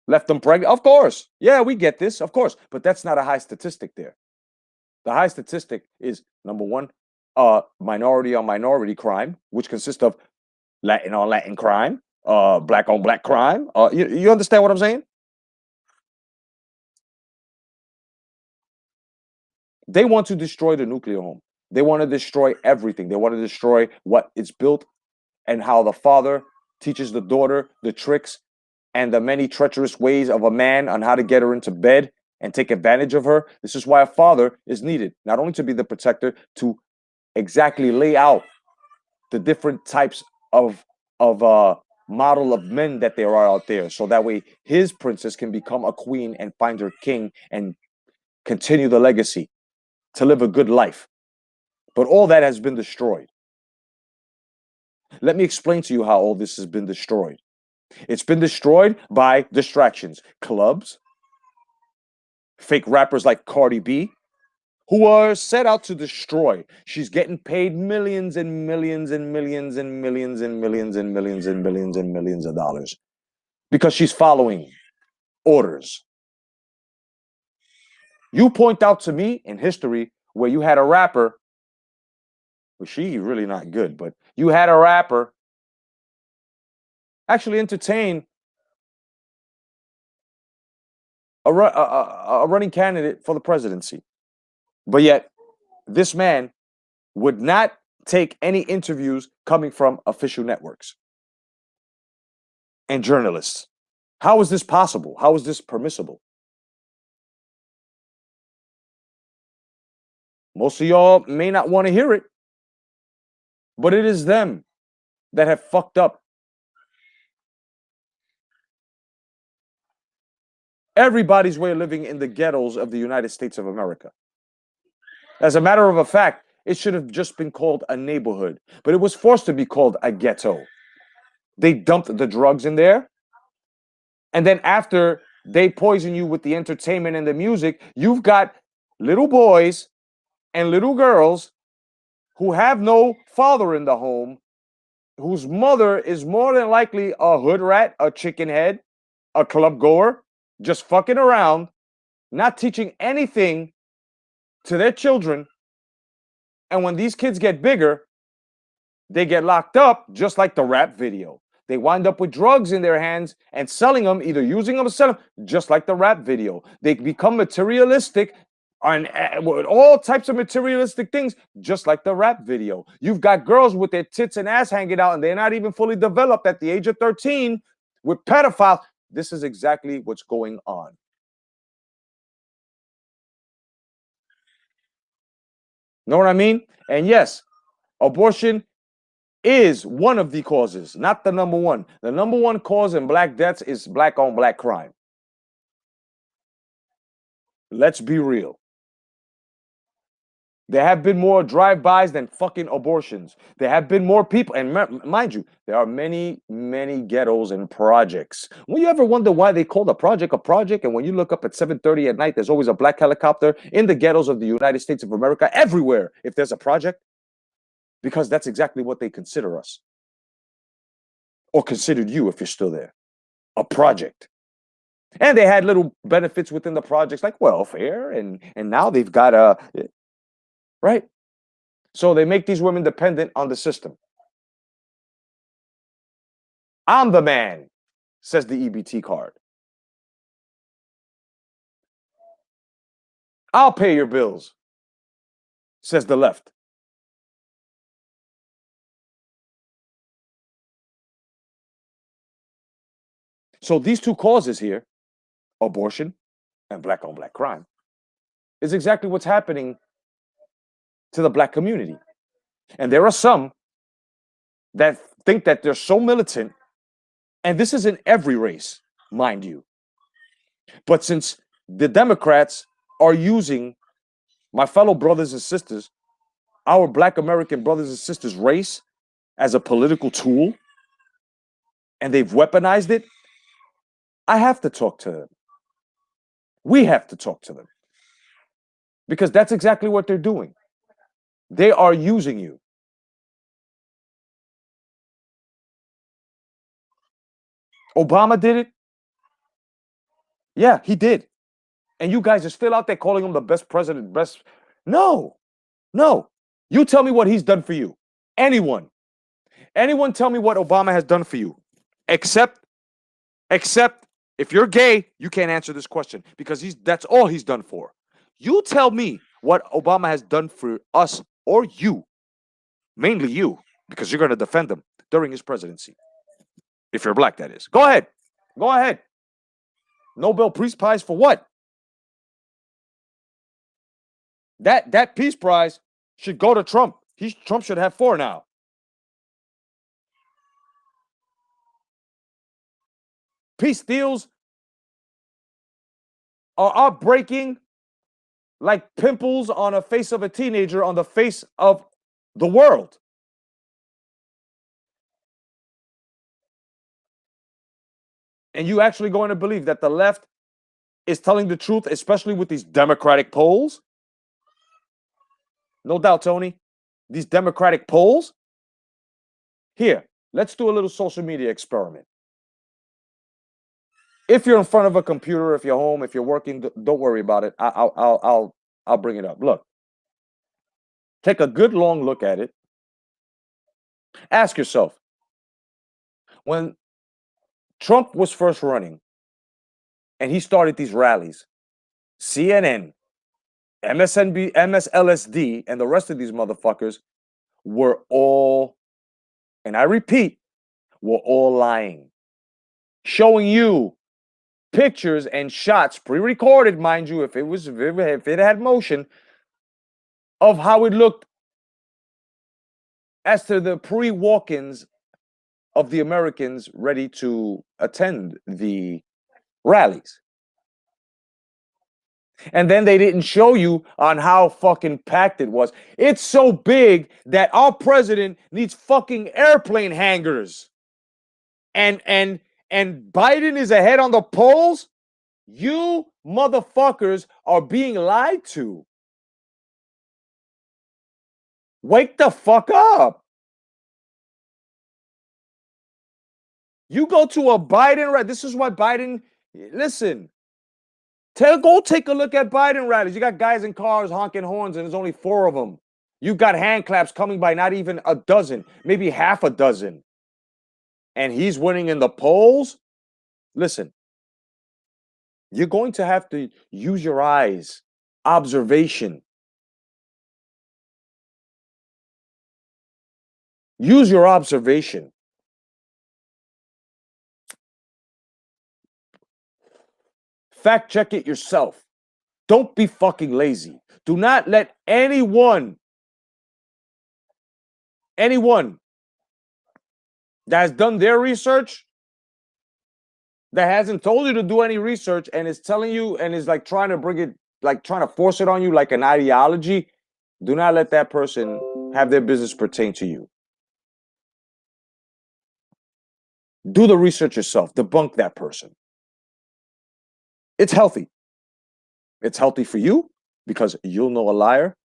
left them pregnant. Of course. Yeah, we get this. Of course. But that's not a high statistic there. The high statistic is, number one, minority on minority crime, which consists of Latin on Latin crime, black on black crime. You understand what I'm saying? They want to destroy the nuclear home. They want to destroy everything. They want to destroy what it's built and how the father teaches the daughter the tricks and the many treacherous ways of a man on how to get her into bed and take advantage of her. This is why a father is needed, not only to be the protector, to exactly lay out the different types of model of men that there are out there, so that way his princess can become a queen and find her king and continue the legacy to live a good life. But all that has been destroyed. Let me explain to you how all this has been destroyed. It's been destroyed by distractions, clubs, fake rappers like Cardi B, who are set out to destroy. She's getting paid millions and millions and millions and millions and millions and millions and millions and millions of dollars because she's following orders. You point out to me in history where you had a rapper, well, she really not good, but you had a rapper actually entertain a running candidate for the presidency. But yet, this man would not take any interviews coming from official networks and journalists. How is this possible? How is this permissible? Most of y'all may not want to hear it, but it is them that have fucked up everybody's way of living in the ghettos of the United States of America. As a matter of a fact, it should have just been called a neighborhood, but it was forced to be called a ghetto. They dumped the drugs in there, and then after they poison you with the entertainment and the music, you've got little boys and little girls who have no father in the home, whose mother is more than likely a hood rat, a chicken head, a club goer, just fucking around, not teaching anything to their children. And when these kids get bigger, they get locked up just like the rap video. They wind up with drugs in their hands and selling them, either using them or selling them, just like the rap video. They become materialistic and with all types of materialistic things, just like the rap video. You've got girls with their tits and ass hanging out, and they're not even fully developed at the age of 13 with pedophiles. This is exactly what's going on. Know what I mean? And yes, abortion is one of the causes, not the number one. The number one cause in black deaths is black on black crime. Let's be real. There have been more drive-bys than fucking abortions. There have been more people, and mind you, there are many, many ghettos and projects. Will you ever wonder why they call a project, and when you look up at 7:30 at night, there's always a black helicopter in the ghettos of the United States of America, everywhere, if there's a project? because that's exactly what they consider us, or considered you if you're still there, a project. And they had little benefits within the projects like welfare, and now they've got right. So they make these women dependent on the system. I'm the man, says the EBT card. I'll pay your bills, says the left. So these two causes here, abortion and black on black crime, is exactly what's happening to the black community. And there are some that think that they're so militant, and this is in every race, mind you. But since the Democrats are using my fellow brothers and sisters, our black American brothers and sisters' race as a political tool, and they've weaponized it, I have to talk to them. We have to talk to them. Because that's exactly what they're doing. They are using you. Obama did it. Yeah, he did. And you guys are still out there calling him the best president, best. No. You tell me what he's done for you. Anyone tell me what Obama has done for you. Except if you're gay, you can't answer this question because that's all he's done for. You tell me what Obama has done for us or you. Mainly you, because you're going to defend him during his presidency. If you're black, that is. Go ahead. Nobel Peace Prize for what? That Peace Prize should go to Trump. Trump should have 4 now. Peace deals are outbreaking like pimples on a face of a teenager on the face of the world. And you actually going to believe that the left is telling the truth, especially with these Democratic polls? No doubt, Tony. These Democratic polls. Here, let's do a little social media experiment. If you're in front of a computer, if you're home, if you're working, don't worry about it. I'll bring it up. Look, take a good long look at it. Ask yourself, when Trump was first running and he started these rallies, CNN, MSNB, MSLSD, and the rest of these motherfuckers were all, and I repeat, were all lying, showing you pictures and shots, pre-recorded, mind you, if it had motion, of how it looked as to the pre-walk-ins of the Americans ready to attend the rallies. And then they didn't show you on how fucking packed it was. It's so big that our president needs fucking airplane hangars. And Biden is ahead on the polls. You motherfuckers are being lied to. Wake the fuck up. You go to a Biden rally. This is why Biden, listen, go take a look at Biden rallies. You got guys in cars honking horns and there's only 4 of them. You got hand claps coming by not even a dozen, maybe half a dozen. And he's winning in the polls. Listen, you're going to have to use your eyes, observation. Use your observation. Fact check it yourself. Don't be fucking lazy. Do not let anyone that has done their research, that hasn't told you to do any research and is telling you and is like trying to bring it, like trying to force it on you like an ideology, do not let that person have their business pertain to you. Do the research yourself. Debunk that person. It's healthy. It's healthy for you because you'll know a liar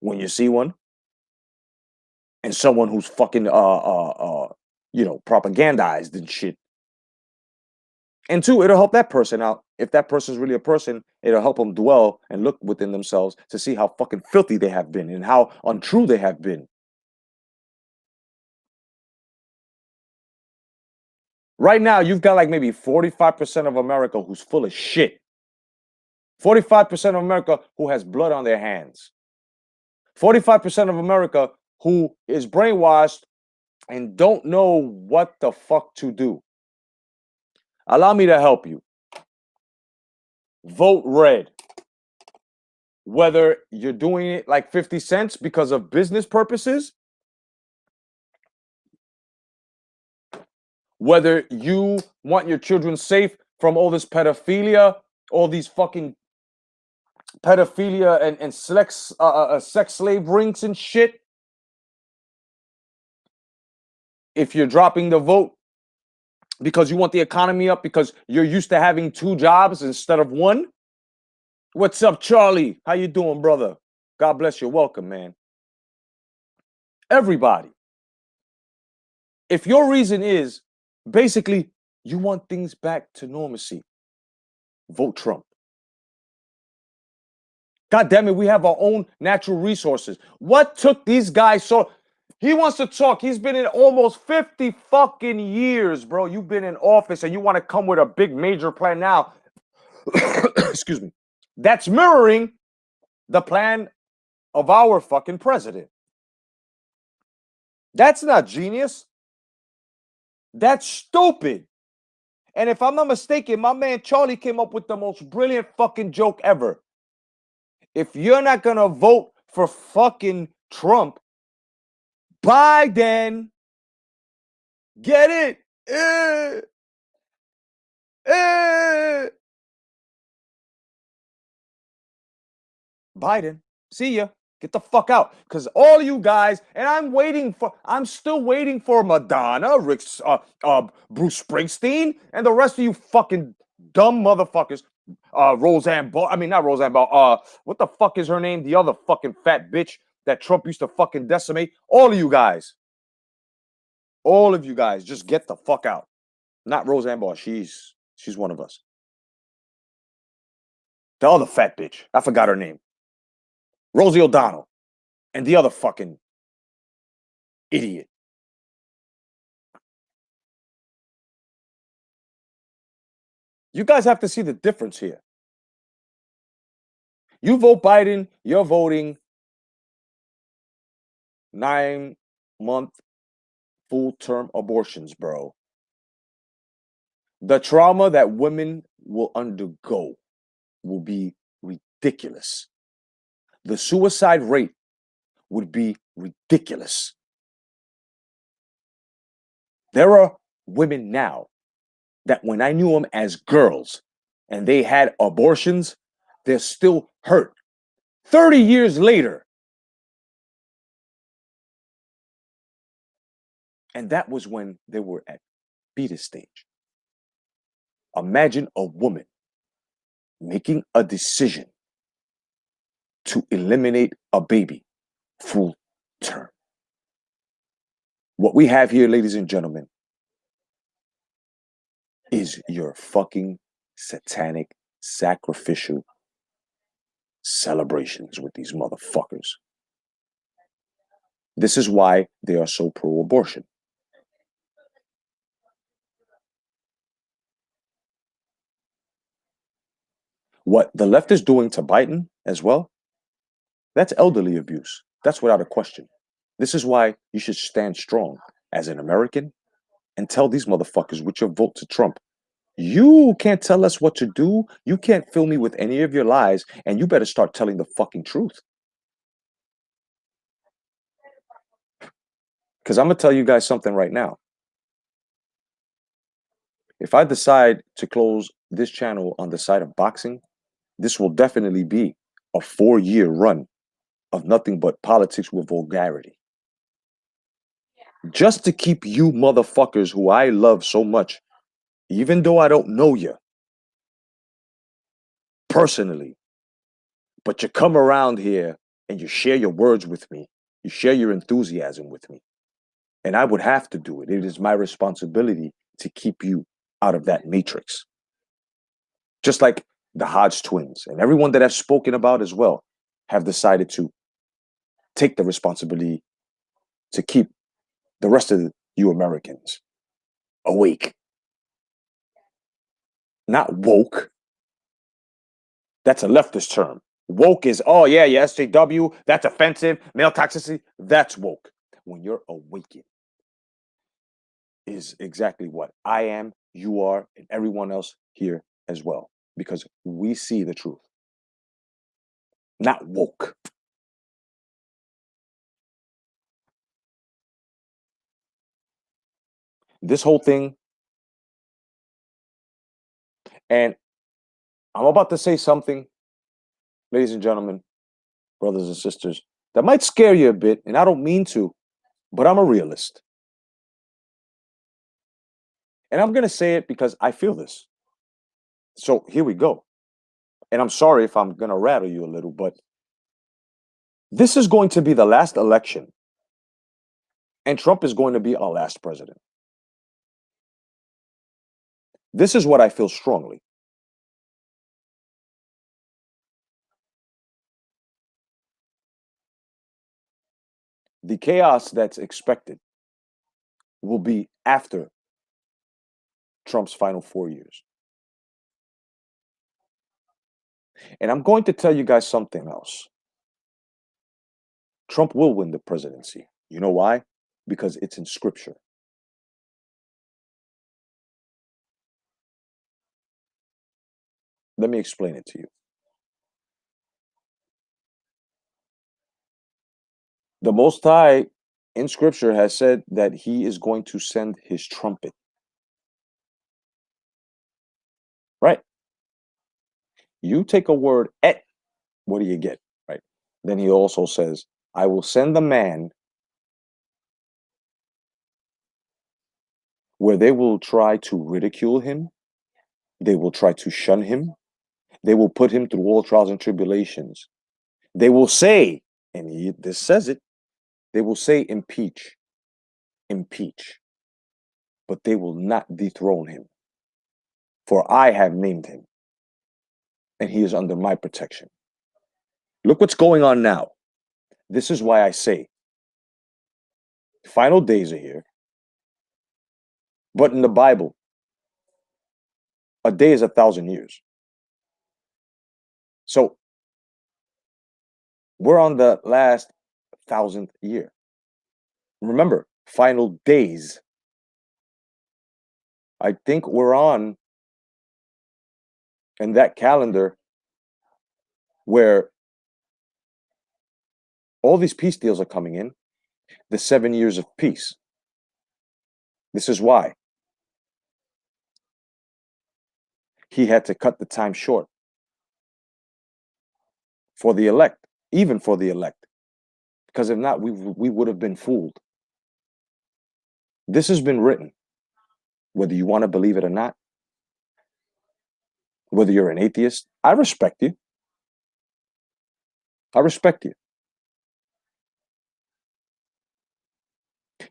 when you see one. and someone who's fucking propagandized and shit. And two, it'll help that person out. If that person's really a person, it'll help them dwell and look within themselves to see how fucking filthy they have been and how untrue they have been. Right now, you've got like maybe 45% of America who's full of shit. 45% of America who has blood on their hands. 45% of America who is brainwashed and don't know what the fuck to do. Allow me to help you. Vote red. Whether you're doing it like 50 cents because of business purposes, whether you want your children safe from all this pedophilia, all these fucking pedophilia and sex slave rings and shit. If you're dropping the vote because you want the economy up because you're used to having 2 jobs instead of 1. What's up, Charlie? How you doing, brother? God bless you. Welcome, man. Everybody. If your reason is basically you want things back to normalcy, vote Trump. God damn it, we have our own natural resources. What took these guys so... He wants to talk. He's been in almost 50 fucking years, bro. You've been in office and you want to come with a big major plan now. Excuse me. That's mirroring the plan of our fucking president. That's not genius. That's stupid. And if I'm not mistaken, my man Charlie came up with the most brilliant fucking joke ever. If you're not going to vote for fucking Trump, Biden, get it? Biden, see ya. Get the fuck out. Because all you guys, and I'm still waiting for Madonna, Bruce Springsteen, and the rest of you fucking dumb motherfuckers. Roseanne Barr, I mean, not Roseanne Barr, what the fuck is her name? The other fucking fat bitch that Trump used to fucking decimate. All of you guys, just get the fuck out. Not Roseanne Barr, she's one of us. The other fat bitch, I forgot her name. Rosie O'Donnell, and the other fucking idiot. You guys have to see the difference here. You vote Biden, you're voting 9-month full-term abortions, bro. The trauma that women will undergo will be ridiculous. The suicide rate would be ridiculous. There are women now that when I knew them as girls and they had abortions, they're still hurt 30 years later. And that was when they were at beta stage. Imagine a woman making a decision to eliminate a baby full term. What we have here, ladies and gentlemen, is your fucking satanic sacrificial celebrations with these motherfuckers. This is why they are so pro-abortion. What the left is doing to Biden as well, that's elderly abuse. That's without a question. This is why you should stand strong as an American and tell these motherfuckers with your vote to Trump, you can't tell us what to do. You can't fill me with any of your lies, and you better start telling the fucking truth. Because I'm going to tell you guys something right now. If I decide to close this channel on the side of boxing, this will definitely be a 4-year run of nothing but politics with vulgarity. Just to keep you motherfuckers who I love so much, even though I don't know you personally, but you come around here and you share your words with me You share your enthusiasm with me. And I would have to do it. It is my responsibility to keep you out of that matrix. Just like the Hodge twins and everyone that I've spoken about as well have decided to take the responsibility to keep the rest of you Americans awake. Not woke. That's a leftist term. Woke is, oh yeah, SJW, that's offensive, male toxicity, that's woke. When you're awakened, is exactly what I am, you are, and everyone else here as well, because we see the truth. Not woke. This whole thing, and I'm about to say something, ladies and gentlemen, brothers and sisters, that might scare you a bit, and I don't mean to, but I'm a realist. And I'm going to say it because I feel this. So here we go. And I'm sorry if I'm going to rattle you a little, but this is going to be the last election, and Trump is going to be our last president. This is what I feel strongly. The chaos that's expected will be after Trump's final 4 years. And I'm going to tell you guys something else. Trump will win the presidency. You know why? Because it's in scripture. Let me explain it to you. The Most High in scripture has said that he is going to send his trumpet. Right? You take a word et, what do you get? Right? Then he also says, I will send the man where they will try to ridicule him, they will try to shun him, they will put him through all trials and tribulations. They will say, and this says it, they will say impeach, impeach, but they will not dethrone him. For I have named him, and he is under my protection. Look what's going on now. This is why I say, final days are here. But in the Bible, a day is 1,000 years. So we're on the last 1,000th year. Remember, final days. I think we're on in that calendar where all these peace deals are coming in, the 7 years of peace. This is why he had to cut the time short for the elect, even for the elect, because if not, we would have been fooled. This has been written, whether you want to believe it or not, whether you're an atheist. I respect you. I respect you.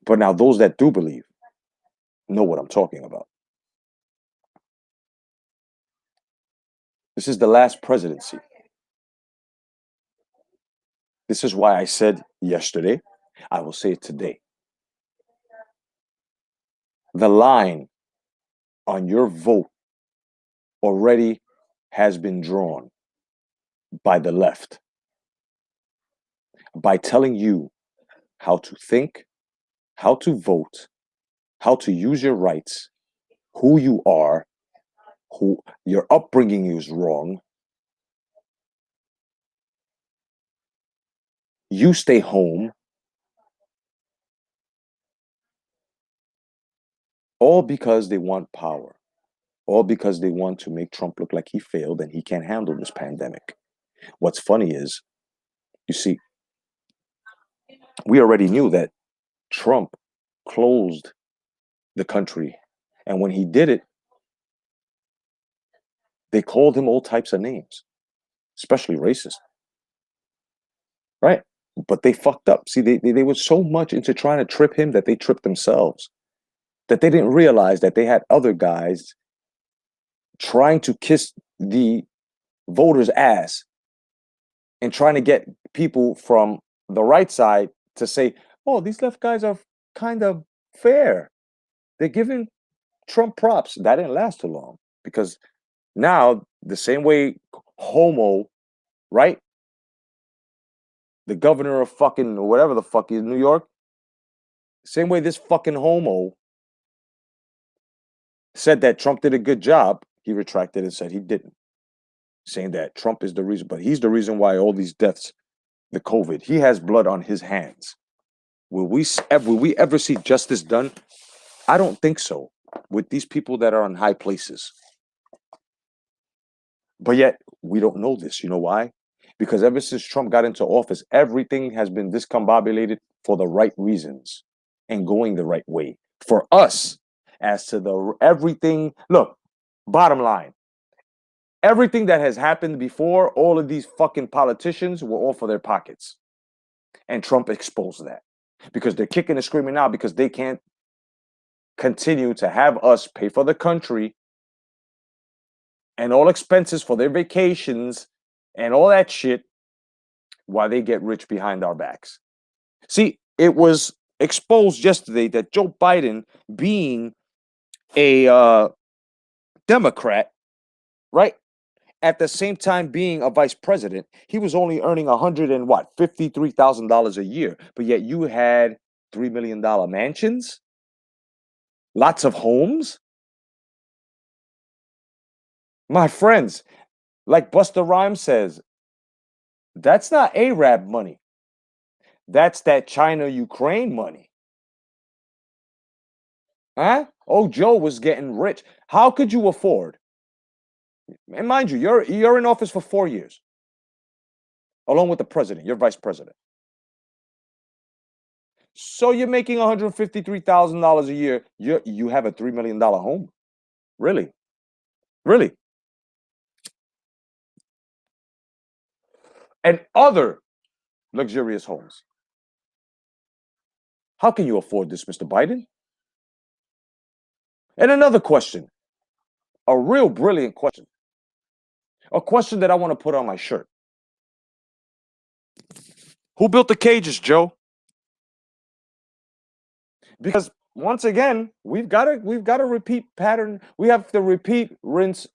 But now those that do believe know what I'm talking about. This is the last presidency. This is why I said yesterday, I will say it today. The line on your vote already has been drawn by the left, by telling you how to think, how to vote, how to use your rights, who you are, who your upbringing is wrong. You stay home. All because they want power. All because they want to make Trump look like he failed and he can't handle this pandemic. What's funny is, you see, we already knew that Trump closed the country. And when he did it, they called him all types of names, especially racist. Right? But they fucked up. See, they were so much into trying to trip him that they tripped themselves. That they didn't realize that they had other guys trying to kiss the voters' ass and trying to get people from the right side to say, oh, these left guys are kind of fair. They're giving Trump props. That didn't last too long because now the same way Homo, right? The governor of fucking whatever the fuck is New York, same way this fucking Homo said that Trump did a good job, he retracted and said he didn't, saying that Trump is the reason, but he's the reason why all these deaths, the COVID, he has blood on his hands. Will we ever see justice done? I don't think so with these people that are in high places. But yet we don't know this. You know why? Because ever since Trump got into office, everything has been discombobulated for the right reasons and going the right way. For us, as to the everything, look, bottom line, everything that has happened before, all of these fucking politicians were all for their pockets. And Trump exposed that. Because they're kicking and screaming now because they can't continue to have us pay for the country and all expenses for their vacations and all that shit while they get rich behind our backs. See, it was exposed yesterday that Joe Biden, being a Democrat, right, at the same time being a vice president, he was only earning $53,000 a year. But yet you had $3 million mansions, lots of homes. My friends, like Busta Rhymes says, that's not Arab money. That's that China-Ukraine money. Huh? Oh, Joe was getting rich. How could you afford? And mind you, you're in office for 4 years, along with the president. You're vice president. So you're making $153,000 a year. You have a $3 million home. Really? Really? And other luxurious homes. How can you afford this, Mr. Biden? And another question, a real brilliant question, a question that I want to put on my shirt. Who built the cages, Joe? Because once again, we've got to repeat pattern. We have to repeat, rinse.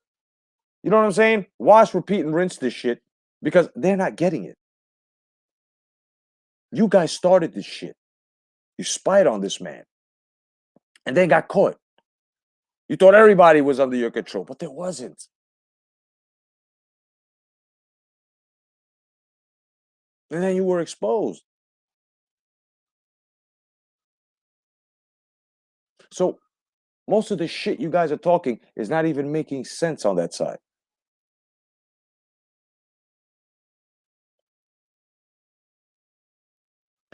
You know what I'm saying? Wash, repeat, and rinse this shit because they're not getting it. You guys started this shit. You spied on this man and then got caught. You thought everybody was under your control, but there wasn't. And then you were exposed. So most of the shit you guys are talking is not even making sense on that side.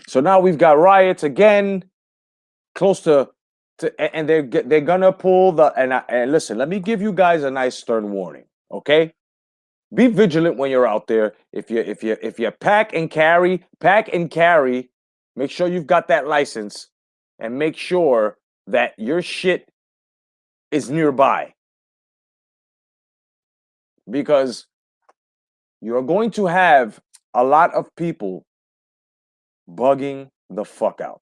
So now we've got riots again, close to and they're gonna pull the and listen. Let me give you guys a nice stern warning, okay? Be vigilant when you're out there. If you pack and carry, make sure you've got that license, and make sure that your shit is nearby, because you're going to have a lot of people bugging the fuck out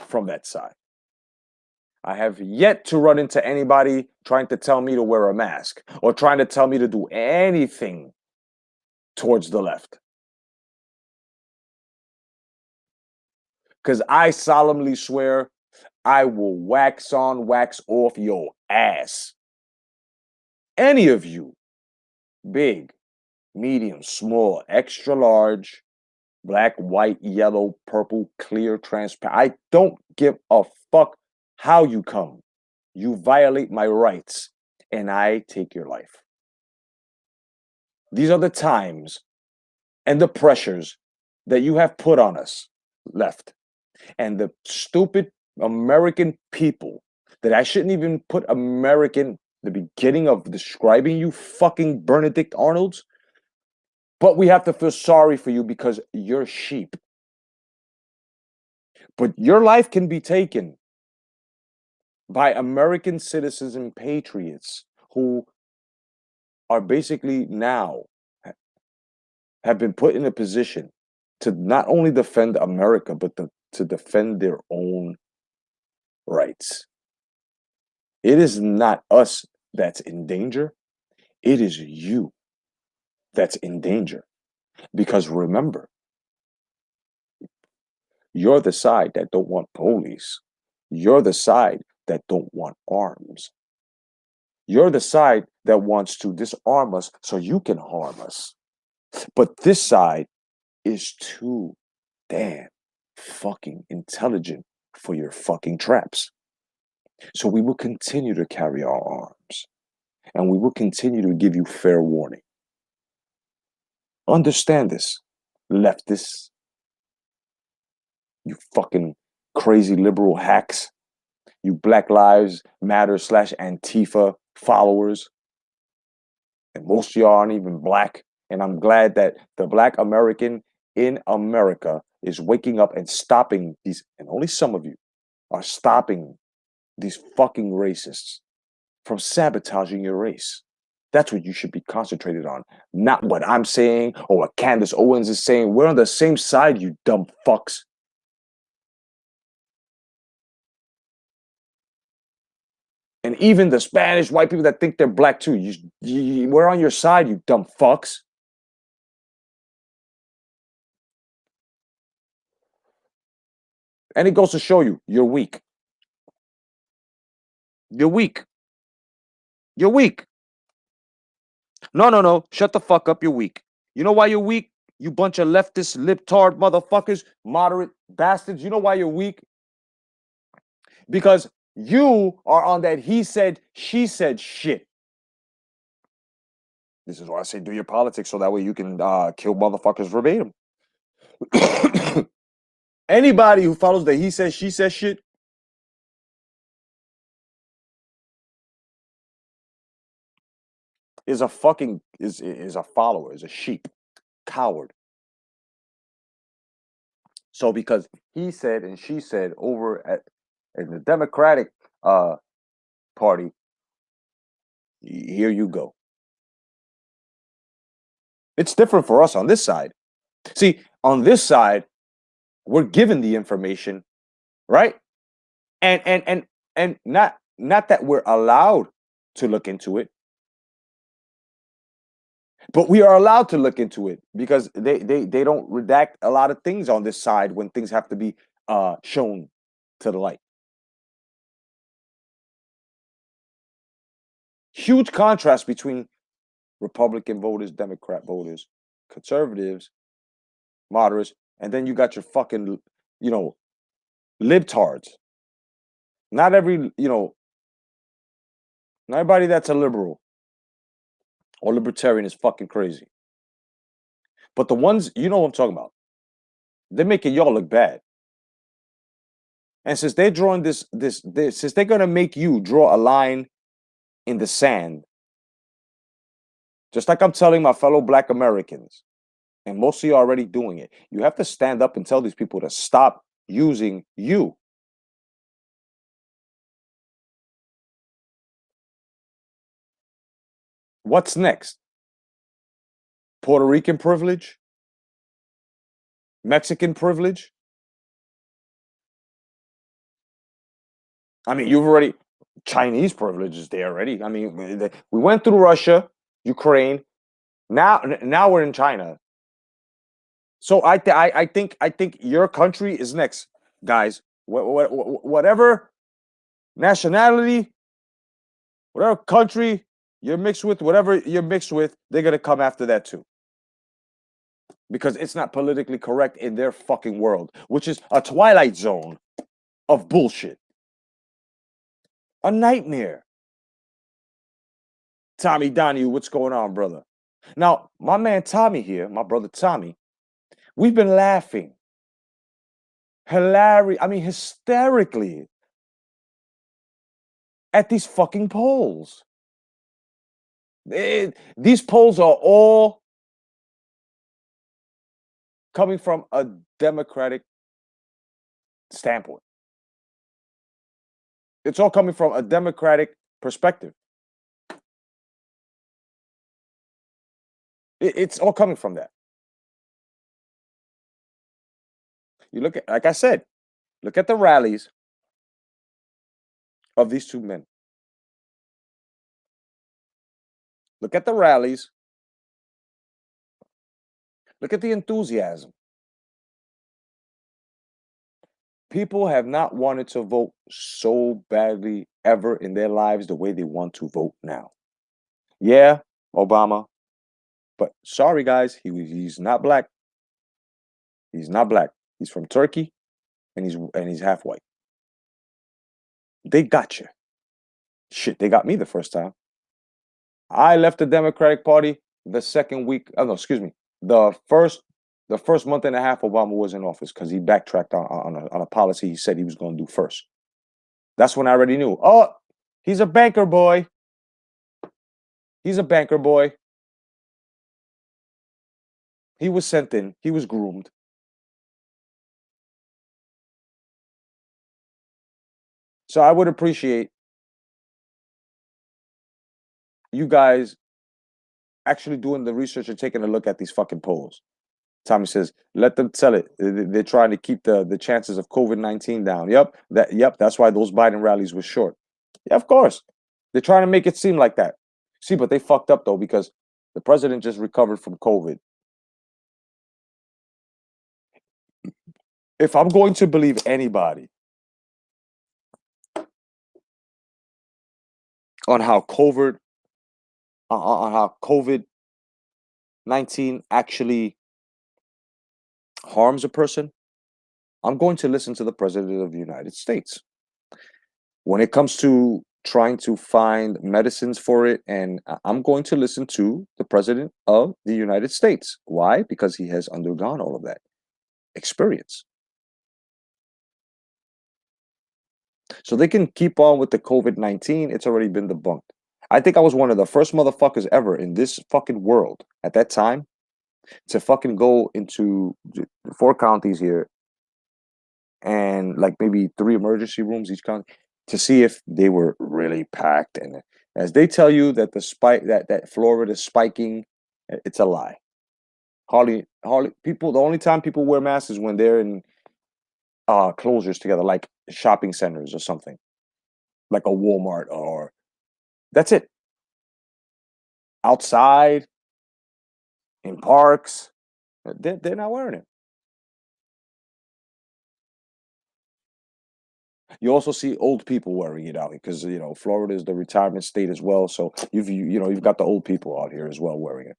from that side. I have yet to run into anybody trying to tell me to wear a mask or trying to tell me to do anything towards the left. Because I solemnly swear I will wax on, wax off your ass. Any of you, big, medium, small, extra large, black, white, yellow, purple, clear, transparent. I don't give a fuck how you come. You violate my rights and I take your life. These are the times and the pressures that you have put on us, left. And the stupid American people that I shouldn't even put American, the beginning of describing you fucking Benedict Arnolds. But we have to feel sorry for you because you're sheep. But your life can be taken by American citizens and patriots who are basically now have been put in a position to not only defend America, but to defend their own rights. It is not us that's in danger. It is you that's in danger. Because remember, you're the side that don't want police. You're the side that don't want arms. You're the side that wants to disarm us so you can harm us. But this side is too damn fucking intelligent for your fucking traps. So we will continue to carry our arms and we will continue to give you fair warning. Understand this, leftists, you fucking crazy liberal hacks, you Black Lives Matter / Antifa followers. And most of y'all aren't even black. And I'm glad that the Black American in America is waking up and stopping these, and only some of you are stopping these fucking racists from sabotaging your race. That's what you should be concentrated on, not what I'm saying or what Candace Owens is saying. We're on the same side, you dumb fucks. And even the Spanish white people that think they're black too, we're on your side, you dumb fucks. And it goes to show you, you're weak. You're weak. You're weak. No. Shut the fuck up. You're weak. You know why you're weak? You bunch of leftist, libtard motherfuckers, moderate bastards. You know why you're weak? Because you are on that he said, she said shit. This is why I say do your politics so that way you can kill motherfuckers verbatim. Anybody who follows the he said, she said shit is a fucking is a follower, is a sheep, coward. So because he said and she said over at in the Democratic Party, here you go. It's different for us on this side. See, on this side, we're given the information, right? And not that we're allowed to look into it, but we are allowed to look into it because they don't redact a lot of things on this side when things have to be shown to the light. Huge contrast between Republican voters, Democrat voters, conservatives, moderates, and then you got your fucking, libtards. Not everybody that's a liberal or libertarian is fucking crazy. But the ones, you know what I'm talking about, they're making y'all look bad. And since they're drawing this, since they're gonna make you draw a line in the sand, just like I'm telling my fellow Black Americans, and most of you are already doing it, you have to stand up and tell these people to stop using you. What's next? Puerto Rican privilege? Mexican privilege? I mean, you've already, Chinese privilege is there already. I mean, we went through Russia, Ukraine. Now we're in China. So I think your country is next, guys. Whatever nationality, whatever country you're mixed with, whatever you're mixed with, they're gonna come after that too. Because it's not politically correct in their fucking world, which is a twilight zone of bullshit. A nightmare. Tommy Donahue, what's going on, brother? Now, my man Tommy here, my brother Tommy, we've been laughing. Hysterically at these fucking polls. These polls are all coming from a Democratic standpoint. It's all coming from a Democratic perspective. It's all coming from that. You look at, like I said, look at the rallies of these two men. Look at the rallies. Look at the enthusiasm. People have not wanted to vote so badly ever in their lives the way they want to vote now. Yeah, Obama. But sorry, guys, he's not black. He's not black. He's from Turkey, and he's half white. They got you. Shit, they got me the first time. I left the Democratic Party the second week. Oh no, excuse me. The first month and a half Obama was in office because he backtracked on a policy he said he was going to do first. That's when I already knew. Oh, he's a banker boy. He's a banker boy. He was sent in. He was groomed. So I would appreciate you guys actually doing the research and taking a look at these fucking polls. Tommy says, let them tell it. They're trying to keep the chances of COVID-19 down. Yep, that's why those Biden rallies were short. Yeah, of course. They're trying to make it seem like that. See, but they fucked up though, because the president just recovered from COVID. If I'm going to believe anybody on how COVID-19 actually harms a person, I'm going to listen to the President of the United States. When it comes to trying to find medicines for it, and I'm going to listen to the President of the United States. Why? Because he has undergone all of that experience. So they can keep on with the COVID-19. It's already been debunked. I think I was one of the first motherfuckers ever in this fucking world at that time to fucking go into 4 counties here and like maybe 3 emergency rooms each county to see if they were really packed. And as they tell you that that Florida is spiking, it's a lie. Hardly people. The only time people wear masks is when they're in closures together, like shopping centers or something, like a Walmart, or that's it. Outside, in parks, they're not wearing it. You also see old people wearing it out because Florida is the retirement state as well. So you've got the old people out here as well wearing it.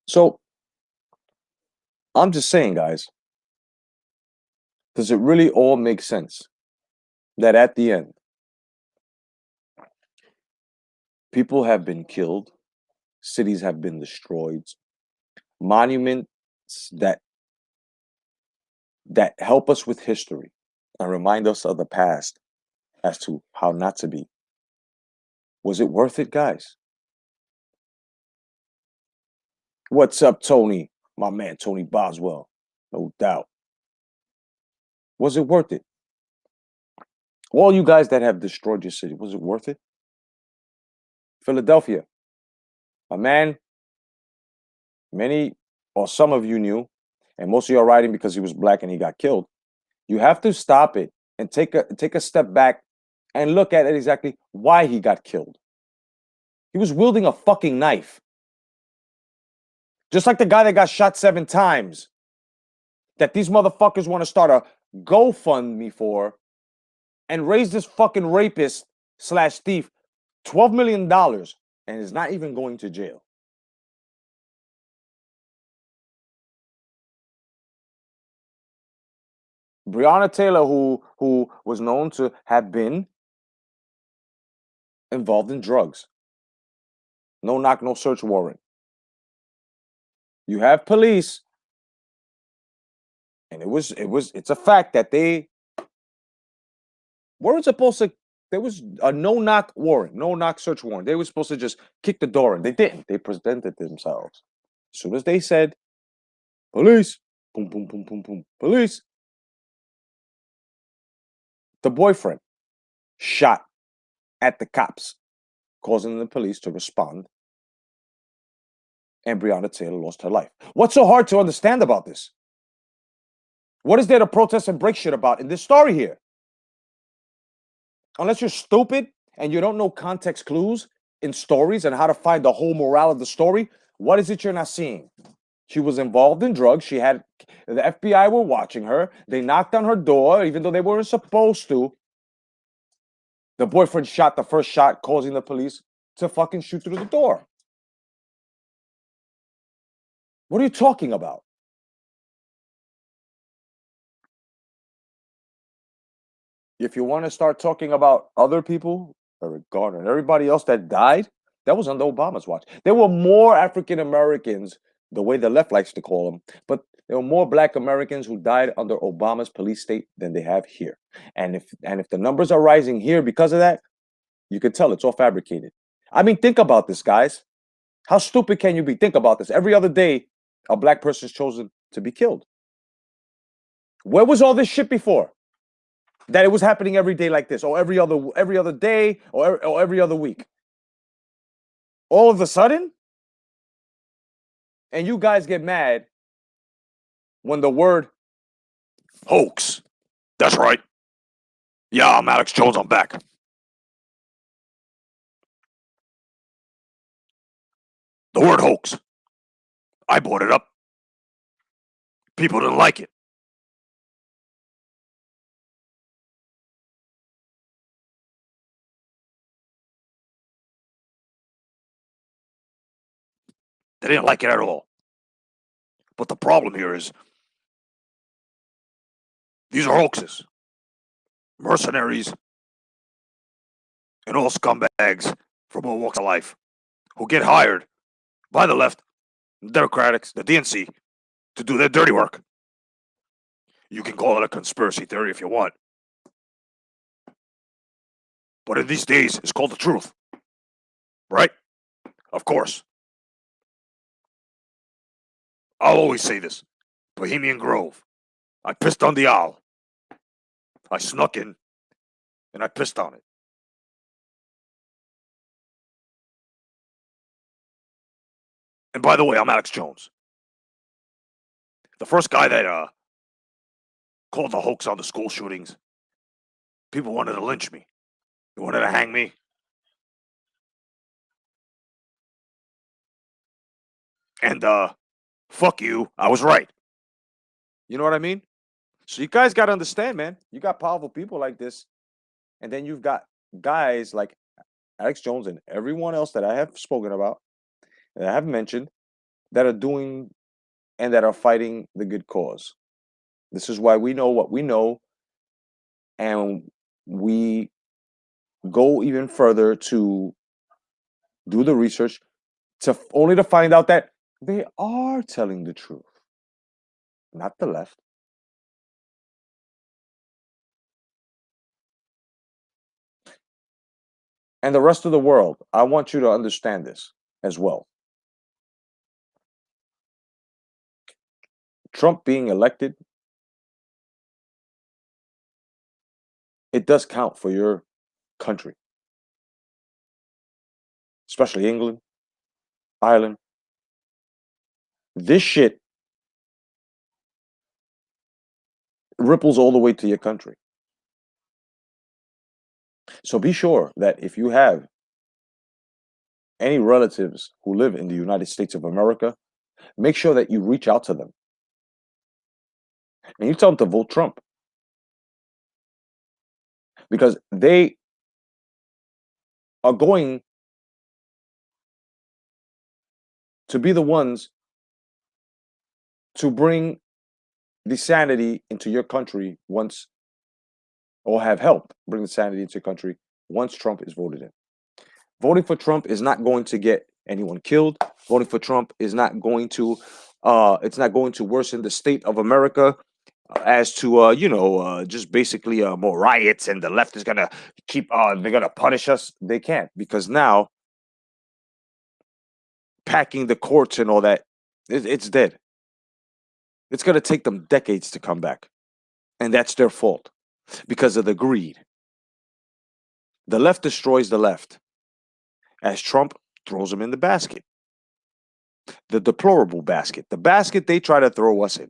So I'm just saying, guys, does it really all make sense that at the end, people have been killed, cities have been destroyed, monuments that help us with history and remind us of the past as to how not to be? Was it worth it, guys? What's up, Tony? My man, Tony Boswell. No doubt. Was it worth it? All you guys that have destroyed your city, was it worth it? Philadelphia, a man many or some of you knew, and most of you are writing because he was black and he got killed. You have to stop it and take a step back and look at it exactly why he got killed. He was wielding a fucking knife. Just like the guy that got shot 7 times. That these motherfuckers want to start a GoFundMe for and raise this fucking rapist / thief $12 million and is not even going to jail. Breonna Taylor, who was known to have been involved in drugs. No knock, no search warrant. You have police And it's a fact that they weren't supposed to. There was a no-knock warrant, no-knock search warrant. They were supposed to just kick the door in. They didn't. They presented themselves. As soon as they said, police, boom, boom, boom, boom, boom, police. The boyfriend shot at the cops, causing the police to respond. And Breonna Taylor lost her life. What's so hard to understand about this? What is there to protest and break shit about in this story here? Unless you're stupid and you don't know context clues in stories and how to find the whole morale of the story, what is it you're not seeing? She was involved in drugs. The FBI were watching her. They knocked on her door, even though they weren't supposed to. The boyfriend shot the first shot, causing the police to fucking shoot through the door. What are you talking about? If you want to start talking about other people, Eric Garner and everybody else that died, that was under Obama's watch. There were more African Americans, the way the left likes to call them, but there were more Black Americans who died under Obama's police state than they have here. And if the numbers are rising here because of that, you can tell it's all fabricated. I mean, think about this, guys. How stupid can you be? Think about this. Every other day, a Black person is chosen to be killed. Where was all this shit before? That it was happening every day like this, or every other day, or every other week. All of a sudden, and you guys get mad when the word hoax. That's right. Yeah, I'm Alex Jones. I'm back. The word hoax. I brought it up. People didn't like it. They didn't like it at all. But the problem here is these are hoaxes. Mercenaries and all scumbags from all walks of life who get hired by the left, the Democrats, the DNC, to do their dirty work. You can call it a conspiracy theory if you want. But in these days, it's called the truth. Right? Of course. I'll always say this. Bohemian Grove. I pissed on the owl. I snuck in, and I pissed on it. And by the way, I'm Alex Jones. The first guy that called the hoax on the school shootings, people wanted to lynch me. They wanted to hang me. And fuck you, I was right. You know what I mean? So you guys got to understand, man. You got powerful people like this, and then you've got guys like Alex Jones and everyone else that I have spoken about, that I have mentioned, that are doing and that are fighting the good cause. This is why we know what we know, and we go even further to do the research only to find out that they are telling the truth, not the left. And the rest of the world, I want you to understand this as well. Trump being elected, it does count for your country, especially England, Ireland. This shit ripples all the way to your country. So be sure that if you have any relatives who live in the United States of America, make sure that you reach out to them. And you tell them to vote Trump. Because they are going to be the ones to bring the sanity into your country once, or have helped bring the sanity into your country once Trump is voted in. Voting for Trump is not going to get anyone killed. Voting for Trump is not going to, it's not going to worsen the state of America. as to just basically more riots, and the left is gonna keep they're gonna punish us. They can't, because now packing the courts and all that, it's dead. It's gonna take them decades to come back, and that's their fault because of the greed. The left destroys the left as Trump throws them in the basket, the deplorable basket, the basket they try to throw us in.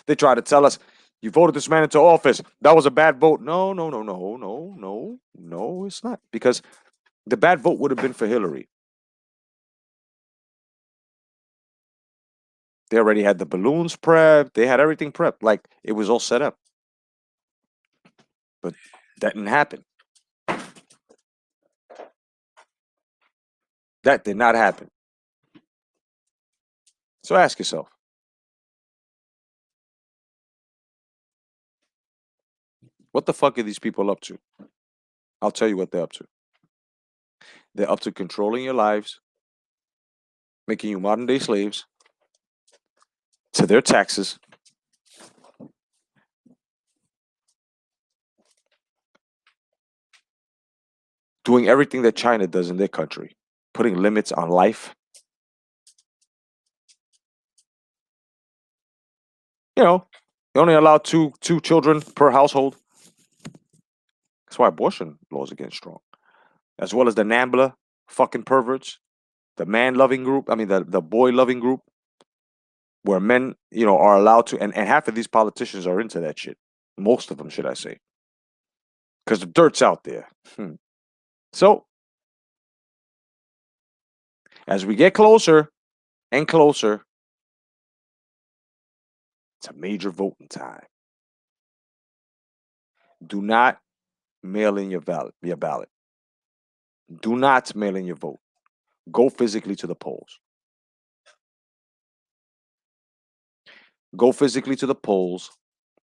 They try to tell us, you voted this man into office. That was a bad vote. No, no, no, no, no, no, no, it's not. Because the bad vote would have been for Hillary. They already had the balloons prepped. They had everything prepped. Like, it was all set up. But that didn't happen. That did not happen. So ask yourself, what the fuck are these people up to? I'll tell you what they're up to. They're up to controlling your lives, making you modern day slaves to their taxes, doing everything that China does in their country, putting limits on life. You know, you only allow two children per household. That's why abortion laws are getting strong. As well as the NAMBLA fucking perverts, the man-loving group, the boy-loving group, where men, are allowed to, and half of these politicians are into that shit. Most of them, should I say. Because the dirt's out there. So, as we get closer and closer, it's a major voting time. Do not mail in your ballot. Do not mail in your vote. Go physically to the polls. Go physically to the polls,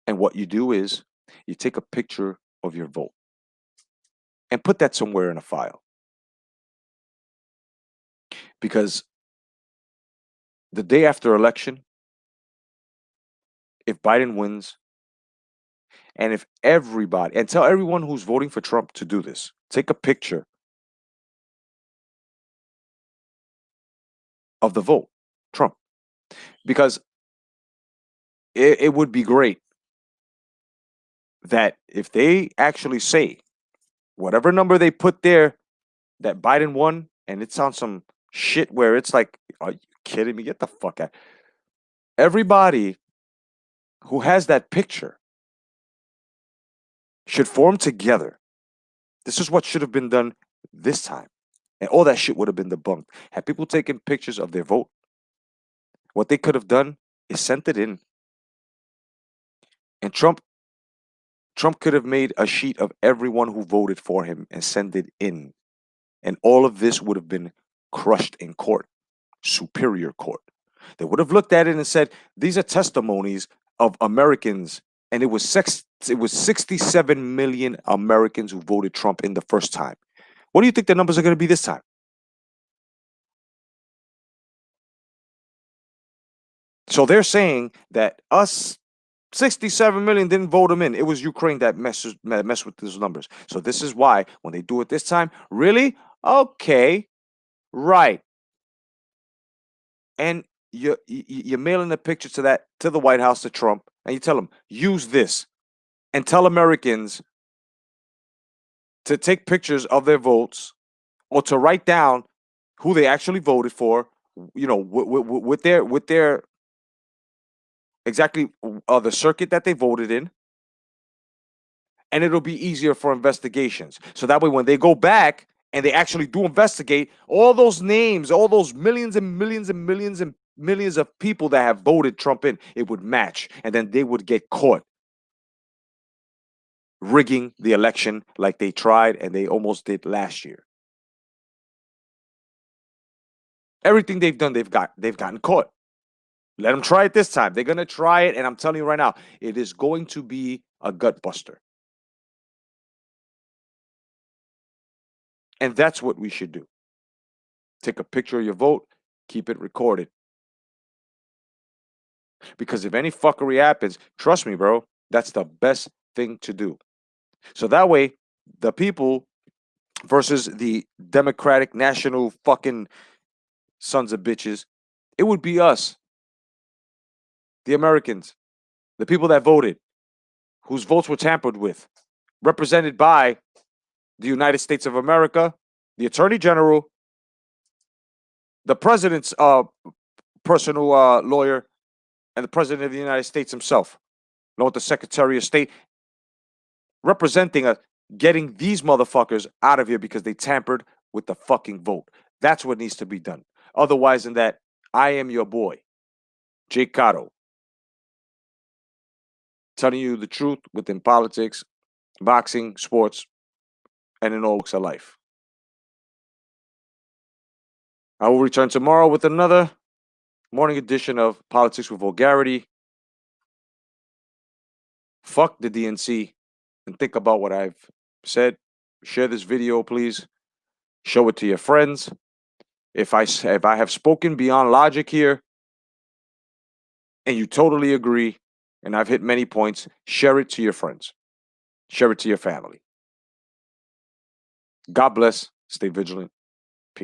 and what you do is you take a picture of your vote and put that somewhere in a file. Because the day after election, if Biden wins, and if everybody, and tell everyone who's voting for Trump to do this, take a picture of the vote, Trump. Because it would be great that if they actually say whatever number they put there that Biden won, and it's on some shit where it's like, are you kidding me? Get the fuck out. Everybody who has that picture should form together. This is what should have been done this time. And all that shit would have been debunked. Had people taken pictures of their vote, what they could have done is sent it in. And Trump could have made a sheet of everyone who voted for him and sent it in. And all of this would have been crushed in court, superior court. They would have looked at it and said, these are testimonies of Americans. And it was 67 million Americans who voted Trump in the first time. What do you think the numbers are going to be this time? So they're saying that us 67 million didn't vote him in. It was Ukraine that messed with those numbers. So this is why when they do it this time, really? Okay, right. And you're mailing a picture to the White House, to Trump, and you tell them, use this, and tell Americans to take pictures of their votes or to write down who they actually voted for, with their exactly the circuit that they voted in, and it'll be easier for investigations. So that way, when they go back and they actually do investigate, all those names, all those millions and millions and millions and millions of people that have voted Trump in, it would match, and then they would get caught rigging the election like they tried and they almost did last year. Everything they've done, they've gotten caught. Let them try it this time. They're going to try it, and I'm telling you right now, it is going to be a gut buster. And that's what we should do. Take a picture of your vote, keep it recorded. Because if any fuckery happens, trust me, bro, that's the best thing to do. So that way, the people versus the Democratic National fucking sons of bitches, it would be us, the Americans, the people that voted, whose votes were tampered with, represented by the United States of America, the Attorney General, the President's personal lawyer, and the President of the United States himself, along with the Secretary of State, representing us, getting these motherfuckers out of here because they tampered with the fucking vote. That's what needs to be done. Otherwise than that, I am your boy, Jake Cotto, telling you the truth within politics, boxing, sports, and in all walks of life. I will return tomorrow with another morning edition of Politics with Vulgarity. Fuck the DNC and think about what I've said. Share this video, please. Show it to your friends. If I have spoken beyond logic here and you totally agree and I've hit many points, share it to your friends. Share it to your family. God bless. Stay vigilant.